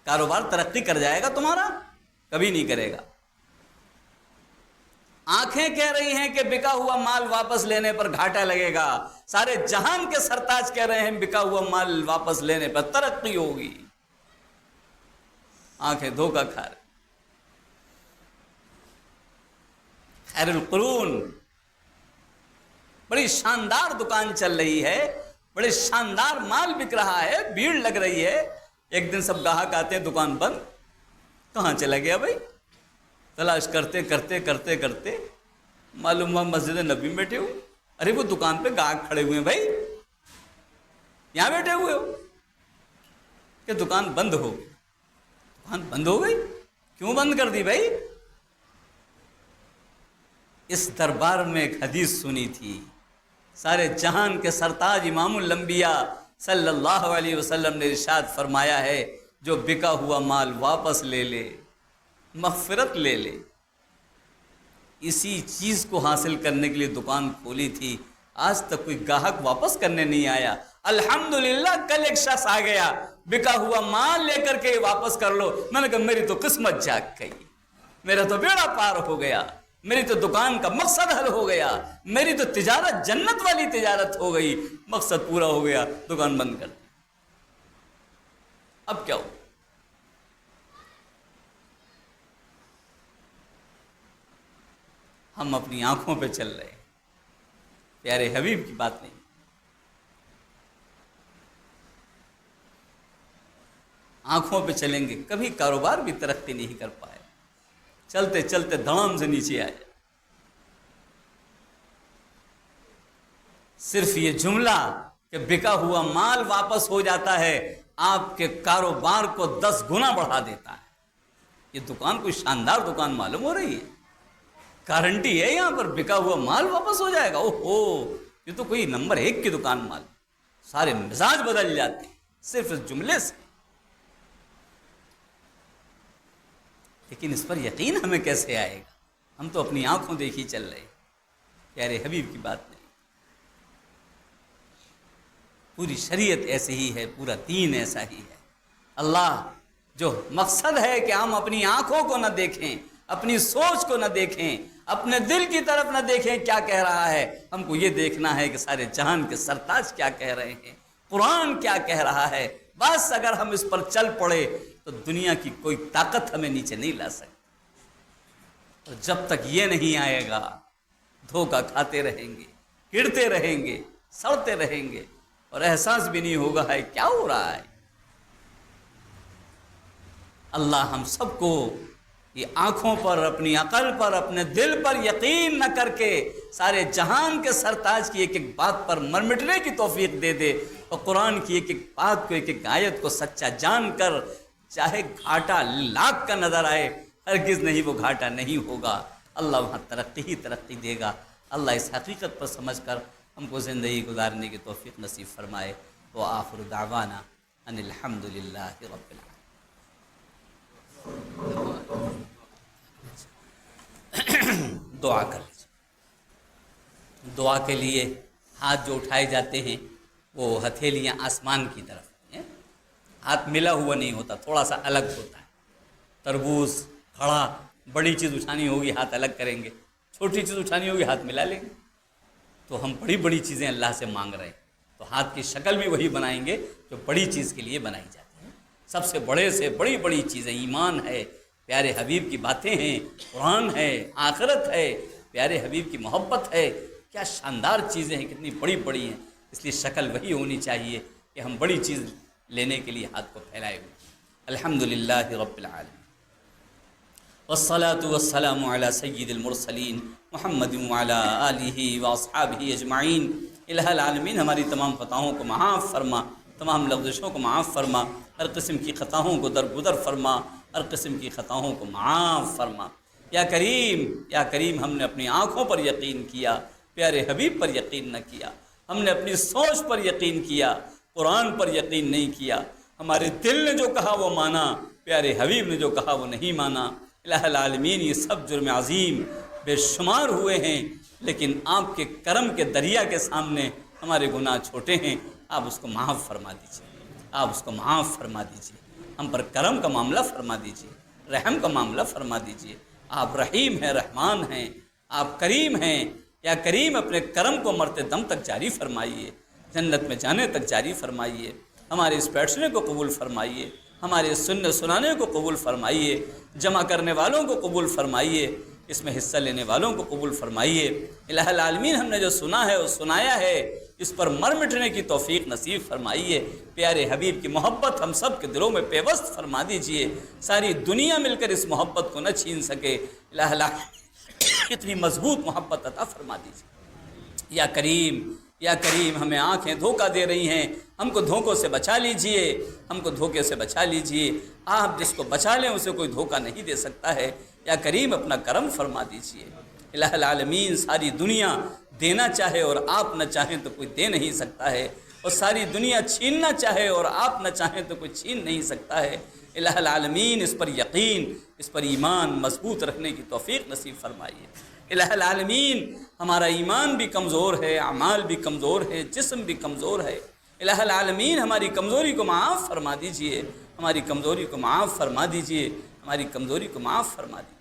کاروبار ترقی کر جائے گا تمہارا؟ کبھی نہیں کرے گا۔ آنکھیں کہہ رہی ہیں کہ بکا ہوا مال واپس لینے پر گھاٹا لگے گا، سارے جہان کے سرتاج کہہ رہے ہیں بکا ہوا مال واپس لینے پر ترقی ہوگی۔ آنکھیں دھوکہ کھا رہی۔ خیر القرون بڑی شاندار دکان چل رہی ہے، بڑے شاندار مال بک رہا ہے، بھیڑ لگ رہی ہے۔ ایک دن سب گاہک آتے ہیں، دکان بند، کہاں چلا گیا بھائی؟ تلاش کرتے کرتے کرتے کرتے معلوم ہوا مسجد نبی میں بیٹھے ہوئے۔ ارے وہ دکان پہ گاہک کھڑے ہوئے ہیں بھائی، یہاں بیٹھے ہوئے ہو کہ دکان بند ہو گئی؟ دکان بند ہو گئی؟ کیوں بند کر دی بھائی؟ اس دربار میں ایک حدیث سنی تھی، سارے جہان کے سرتاج امام الانبیاء صلی اللہ علیہ وسلم نے ارشاد فرمایا ہے، جو بکا ہوا مال واپس لے لے، مغفرت لے لے۔ اسی چیز کو حاصل کرنے کے لیے دکان کھولی تھی، آج تک کوئی گاہک واپس کرنے نہیں آیا۔ الحمدللہ کل ایک شخص آ گیا، بکا ہوا مال لے کر کے واپس کر لو۔ میں نے کہا میری تو قسمت جاگ گئی، میرا تو بیڑا پار ہو گیا، میری تو دکان کا مقصد حل ہو گیا، میری تو تجارت جنت والی تجارت ہو گئی، مقصد پورا ہو گیا، دکان بند کر دی۔ اب کیا ہو؟ ہم اپنی آنکھوں پہ چل رہے ہیں، پیارے حبیب کی بات نہیں۔ آنکھوں پہ چلیں گے کبھی کاروبار بھی ترقی نہیں کر پائے، چلتے چلتے دھڑام سے نیچے آ جائے۔ صرف یہ جملہ کہ بکا ہوا مال واپس ہو جاتا ہے آپ کے کاروبار کو 10 گنا بڑھا دیتا ہے۔ یہ دکان کوئی شاندار دکان معلوم ہو رہی ہے، گارنٹی ہے یہاں پر بکا ہوا مال واپس ہو جائے گا۔ اوہو، یہ تو کوئی نمبر 1 کی دکان مال، سارے مزاج بدل جاتے ہیں صرف اس جملے سے۔ لیکن اس پر یقین ہمیں کیسے آئے گا؟ ہم تو اپنی آنکھوں دیکھی چل رہے ہیں، پیارے حبیب کی بات نہیں۔ پوری شریعت ایسے ہی ہے، پورا دین ایسا ہی ہے۔ اللہ جو مقصد ہے کہ ہم اپنی آنکھوں کو نہ دیکھیں، اپنی سوچ کو نہ دیکھیں، اپنے دل کی طرف نہ دیکھیں کیا کہہ رہا ہے، ہم کو یہ دیکھنا ہے کہ سارے جہان کے سرتاج کیا کہہ رہے ہیں، قرآن کیا کہہ رہا ہے۔ بس اگر ہم اس پر چل پڑے تو دنیا کی کوئی طاقت ہمیں نیچے نہیں لا سکتی۔ اور جب تک یہ نہیں آئے گا دھوکہ کھاتے رہیں گے، گرتے رہیں گے، سڑتے رہیں گے، اور احساس بھی نہیں ہوگا ہے کیا ہو رہا ہے۔ اللہ ہم سب کو یہ آنکھوں پر، اپنی عقل پر، اپنے دل پر یقین نہ کر کے سارے جہان کے سرتاج کی ایک ایک بات پر مرمٹنے کی توفیق دے دے، اور قرآن کی ایک ایک بات کو، ایک ایک آیت کو سچا جان کر، چاہے گھاٹا لاکھ کا نظر آئے، ہرگز نہیں وہ گھاٹا نہیں ہوگا۔ اللہ وہاں ترقی ہی ترقی دے گا۔ اللہ اس حقیقت پر سمجھ کر ہم کو زندگی گزارنے کی توفیق نصیب فرمائے۔ وآخر دعوانا ان الحمد للہ رب العالمین۔ دعا کر لیجیے۔ دعا کے لیے ہاتھ جو اٹھائے جاتے ہیں وہ ہتھیلیاں آسمان کی طرف ہیں، ہاتھ ملا ہوا نہیں ہوتا، تھوڑا سا الگ ہوتا ہے۔ تربوز، کھڑا، بڑی چیز اٹھانی ہوگی ہاتھ الگ کریں گے، چھوٹی چیز اٹھانی ہوگی ہاتھ ملا لیں گے۔ تو ہم بڑی بڑی چیزیں اللہ سے مانگ رہے ہیں، تو ہاتھ کی شکل بھی وہی بنائیں گے جو بڑی چیز کے لیے بنائی جاتی ہے۔ سب سے بڑی بڑی چیزیں ایمان ہے، پیارے حبیب کی باتیں ہیں، قرآن ہے، آخرت ہے، پیارے حبیب کی محبت ہے، کیا شاندار چیزیں ہیں، کتنی بڑی بڑی ہیں۔ اس لیے شکل وہی ہونی چاہیے کہ ہم بڑی چیز لینے کے لیے ہاتھ کو پھیلائے ہوئے۔ الحمدللہ رب العالمین والصلاة والسلام علی سید المرسلین محمد وعلی آلہ واصحابہ اجمعین۔ الہ العالمین ہماری تمام خطاؤں کو معاف فرما، تمام لغزشوں کو معاف فرما، ہر قسم کی خطاؤں کو درگزر فرما، ہر قسم کی خطاؤں کو معاف فرما۔ یا کریم ہم نے اپنی آنکھوں پر یقین کیا، پیارے حبیب پر یقین نہ کیا، ہم نے اپنی سوچ پر یقین کیا، قرآن پر یقین نہیں کیا، ہمارے دل نے جو کہا وہ مانا، پیارے حبیب نے جو کہا وہ نہیں مانا۔ الہ العالمین یہ سب جرم عظیم بے شمار ہوئے ہیں، لیکن آپ کے کرم کے دریا کے سامنے ہمارے گناہ چھوٹے ہیں، آپ اس کو معاف فرما دیجیے، آپ اس کو معاف فرما دیجیے، ہم پر کرم کا معاملہ فرما دیجیے، رحم کا معاملہ فرما دیجیے۔ آپ رحیم ہیں، رحمان ہیں، آپ کریم ہیں۔ یا کریم اپنے کرم کو مرتے دم تک جاری فرمائیے، جنت میں جانے تک جاری فرمائیے، ہمارے اس بیٹھنے کو قبول فرمائیے، ہمارے سننے سنانے کو قبول فرمائیے، جمع کرنے والوں کو قبول فرمائیے، اس میں حصہ لینے والوں کو قبول فرمائیے۔ الہ العالمین ہم نے جو سنا ہے وہ سنایا ہے، اس پر مر مٹنے کی توفیق نصیب فرمائیے۔ پیارے حبیب کی محبت ہم سب کے دلوں میں پیوست فرما دیجئے، ساری دنیا مل کر اس محبت کو نہ چھین سکے۔ الہ العالمین اتنی مضبوط محبت عطا فرما دیجیے۔ یا کریم ہمیں آنکھیں دھوکہ دے رہی ہیں، ہم کو دھوکوں سے بچا لیجئے، ہم کو دھوکے سے بچا لیجئے۔ آپ جس کو بچا لیں اسے کوئی دھوکہ نہیں دے سکتا ہے۔ یا کریم اپنا کرم فرما دیجئے۔ الہ العالمین ساری دنیا دینا چاہے اور آپ نہ چاہیں تو کوئی دے نہیں سکتا ہے، اور ساری دنیا چھیننا چاہے اور آپ نہ چاہیں تو کوئی چھین نہیں سکتا ہے۔ الہ العالمین اس پر یقین، اس پر ایمان مضبوط رکھنے کی توفیق نصیب فرمائیے۔ الہ العالمین ہمارا ایمان بھی کمزور ہے، اعمال بھی کمزور ہے، جسم بھی کمزور ہے۔ الہ العالمین ہماری کمزوری کو معاف فرما دیجئے، ہماری کمزوری کو معاف فرما دیجئے، ہماری کمزوری کو معاف فرما دیجئے۔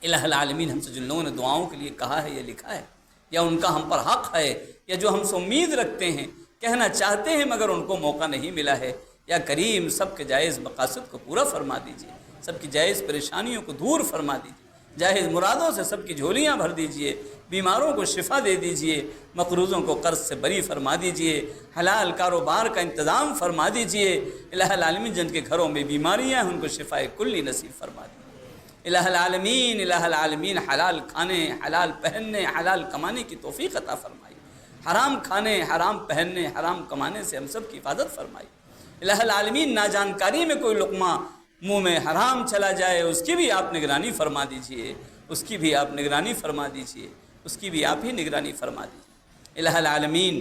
الہ العالمین ہم سے جن لوگوں نے دعاؤں کے لیے کہا ہے یا لکھا ہے، یا ان کا ہم پر حق ہے، یا جو ہم سے امید رکھتے ہیں، کہنا چاہتے ہیں مگر ان کو موقع نہیں ملا ہے، یا کریم سب کے جائز مقاصد کو پورا فرما دیجئے، سب کی جائز پریشانیوں کو دور فرما دیجئے، جائز مرادوں سے سب کی جھولیاں بھر دیجئے، بیماروں کو شفا دے دیجئے، مقروضوں کو قرض سے بری فرما دیجئے، حلال کاروبار کا انتظام فرما دیجئے۔ الہ العالمین جن کے گھروں میں بیماریاں ہیں ان کو شفائے کلی نصیب فرما دیجئے۔ الہ العالمین حلال کھانے، حلال پہننے، حلال کمانے کی توفیق عطا فرمائی، حرام کھانے، حرام پہننے، حرام کمانے سے ہم سب کی حفاظت فرمائی۔ الہ العالمین ناجانکاری میں کوئی لقمہ منہ میں حرام چلا جائے اس کی بھی آپ نگرانی فرما دیجئے، اس کی بھی آپ نگرانی فرما دیجئے، اس کی بھی آپ ہی نگرانی فرما دیجئے۔ الہ العالمین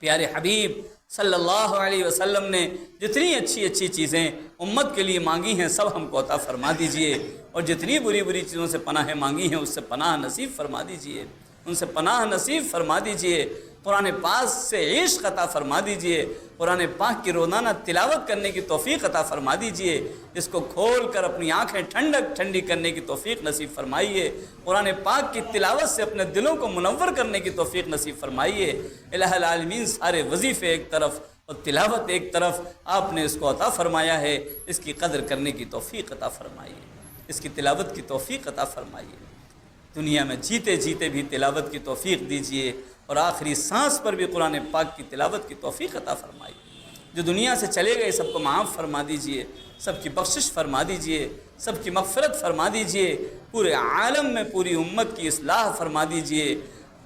پیارے حبیب صلی اللہ علیہ وسلم نے جتنی اچھی اچھی چیزیں امت کے لیے مانگی ہیں سب ہم کو عطا فرما دیجئے، اور جتنی بری بری چیزوں سے پناہیں مانگی ہیں اس سے پناہ نصیب فرما دیجئے، ان سے پناہ نصیب فرما دیجئے۔ قرآن پاک سے عشق عطا فرما دیجئے، قرآن پاک کی روزانہ تلاوت کرنے کی توفیق عطا فرما دیجئے، اس کو کھول کر اپنی آنکھیں ٹھنڈی کرنے کی توفیق نصیب فرمائیے، قرآن پاک کی تلاوت سے اپنے دلوں کو منور کرنے کی توفیق نصیب فرمائیے۔ الہ العالمین سارے وظیفے ایک طرف اور تلاوت ایک طرف آپ نے اس کو عطا فرمایا ہے، اس کی قدر کرنے کی توفیق عطا فرمائیے، اس کی تلاوت کی توفیق عطا فرمائیے۔ دنیا میں جیتے جیتے بھی تلاوت کی توفیق دیجئے، اور آخری سانس پر بھی قرآن پاک کی تلاوت کی توفیق عطا فرمائیے۔ جو دنیا سے چلے گئے سب کو معاف فرما دیجئے، سب کی بخشش فرما دیجئے، سب کی مغفرت فرما دیجئے، پورے عالم میں پوری امت کی اصلاح فرما دیجئے،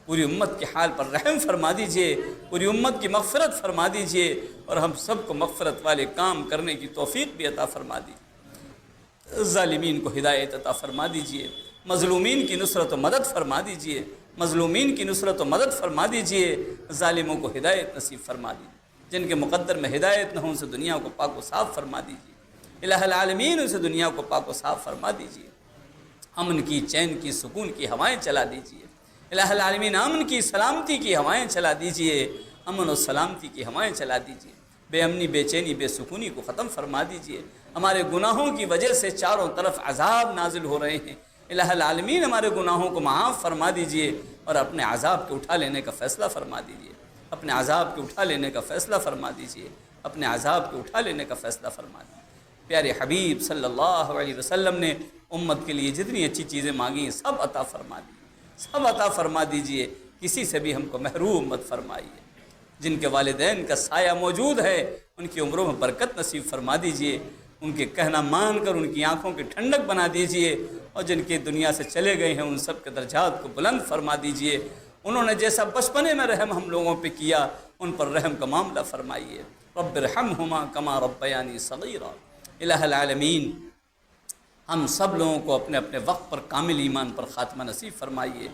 پوری امت کے حال پر رحم فرما دیجئے، پوری امت کی مغفرت فرما دیجئے، اور ہم سب کو مغفرت والے کام کرنے کی توفیق بھی عطا فرما دیجئے۔ ظالمین کو ہدایت عطا فرما دیجئے، مظلومین کی نصرت و مدد فرما دیجئے، مظلومین کی نصرت و مدد فرما دیجئے، ظالموں کو ہدایت نصیب فرما دیجئے، جن کے مقدر میں ہدایت نہ ہو ان سے دنیا کو پاک و صاف فرما دیجئے۔ الہ العالمین ان سے دنیا کو پاک و صاف فرما دیجئے، امن کی، چین کی، سکون کی ہوائیں چلا دیجئے۔ الہ العالمین امن کی، سلامتی کی ہوائیں چلا دیجئے، امن و سلامتی کی ہوائیں چلا دیجئے، بے امنی، بے چینی، بے سکونی کو ختم فرما دیجئے۔ ہمارے گناہوں کی وجہ سے چاروں طرف عذاب نازل ہو رہے ہیں، الہ العالمین ہمارے گناہوں کو معاف فرما دیجئے، اور اپنے عذاب کے اٹھا لینے کا فیصلہ فرما دیجئے، اپنے عذاب کے اٹھا لینے کا فیصلہ فرما دیجئے۔ اپنے عذاب کو اٹھا لینے کا فیصلہ فرما دیجیے۔ پیارے حبیب صلی اللہ علیہ وسلم نے امت کے لیے جتنی اچھی چیزیں مانگی ہیں سب عطا فرما دیجیے، سب عطا فرما دیجیے، کسی سے بھی ہم کو محروم مت فرمائیے۔ جن کے والدین کا سایہ موجود ہے ان کی عمروں میں برکت نصیب فرما دیجیے، ان کے کہنا مان کر ان کی آنکھوں کی ٹھنڈک بنا دیجیے، اور جن کے دنیا سے چلے گئے ہیں ان سب کے درجات کو بلند فرما دیجیے۔ انہوں نے جیسا بچپنے میں رحم ہم لوگوں پہ کیا ان پر رحم کا معاملہ فرمائیے۔ رب ارحمہما کما ربیانی صغیرا۔ الہ العالمین ہم سب لوگوں کو اپنے اپنے وقت پر کامل ایمان پر خاتمہ نصیب فرمائیے،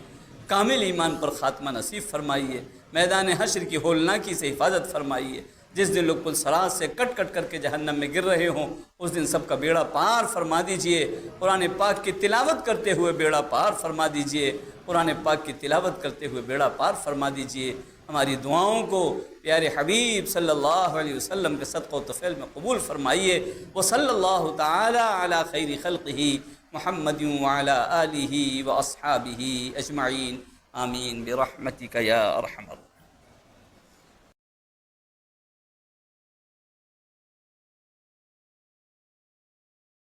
کامل ایمان پر خاتمہ نصیب فرمائیے۔ میدان حشر کی ہولناکی سے حفاظت فرمائیے۔ جس دن لوگ پل صراط سے کٹ کٹ کر کے جہنم میں گر رہے ہوں اس دن سب کا بیڑا پار فرما دیجئے۔ قرآن پاک کی تلاوت کرتے ہوئے بیڑا پار فرما دیجئے، قرآن پاک کی تلاوت کرتے ہوئے بیڑا پار فرما دیجئے۔ ہماری دعاؤں کو پیارے حبیب صلی اللہ علیہ وسلم کے صدقہ و طفیل میں قبول فرمائیے۔ وصلی اللہ تعالی علی خیر خلقہ محمد وعلی آلہ واصحابہ اجمعین، آمین برحمتک یا ارحم الراحمین۔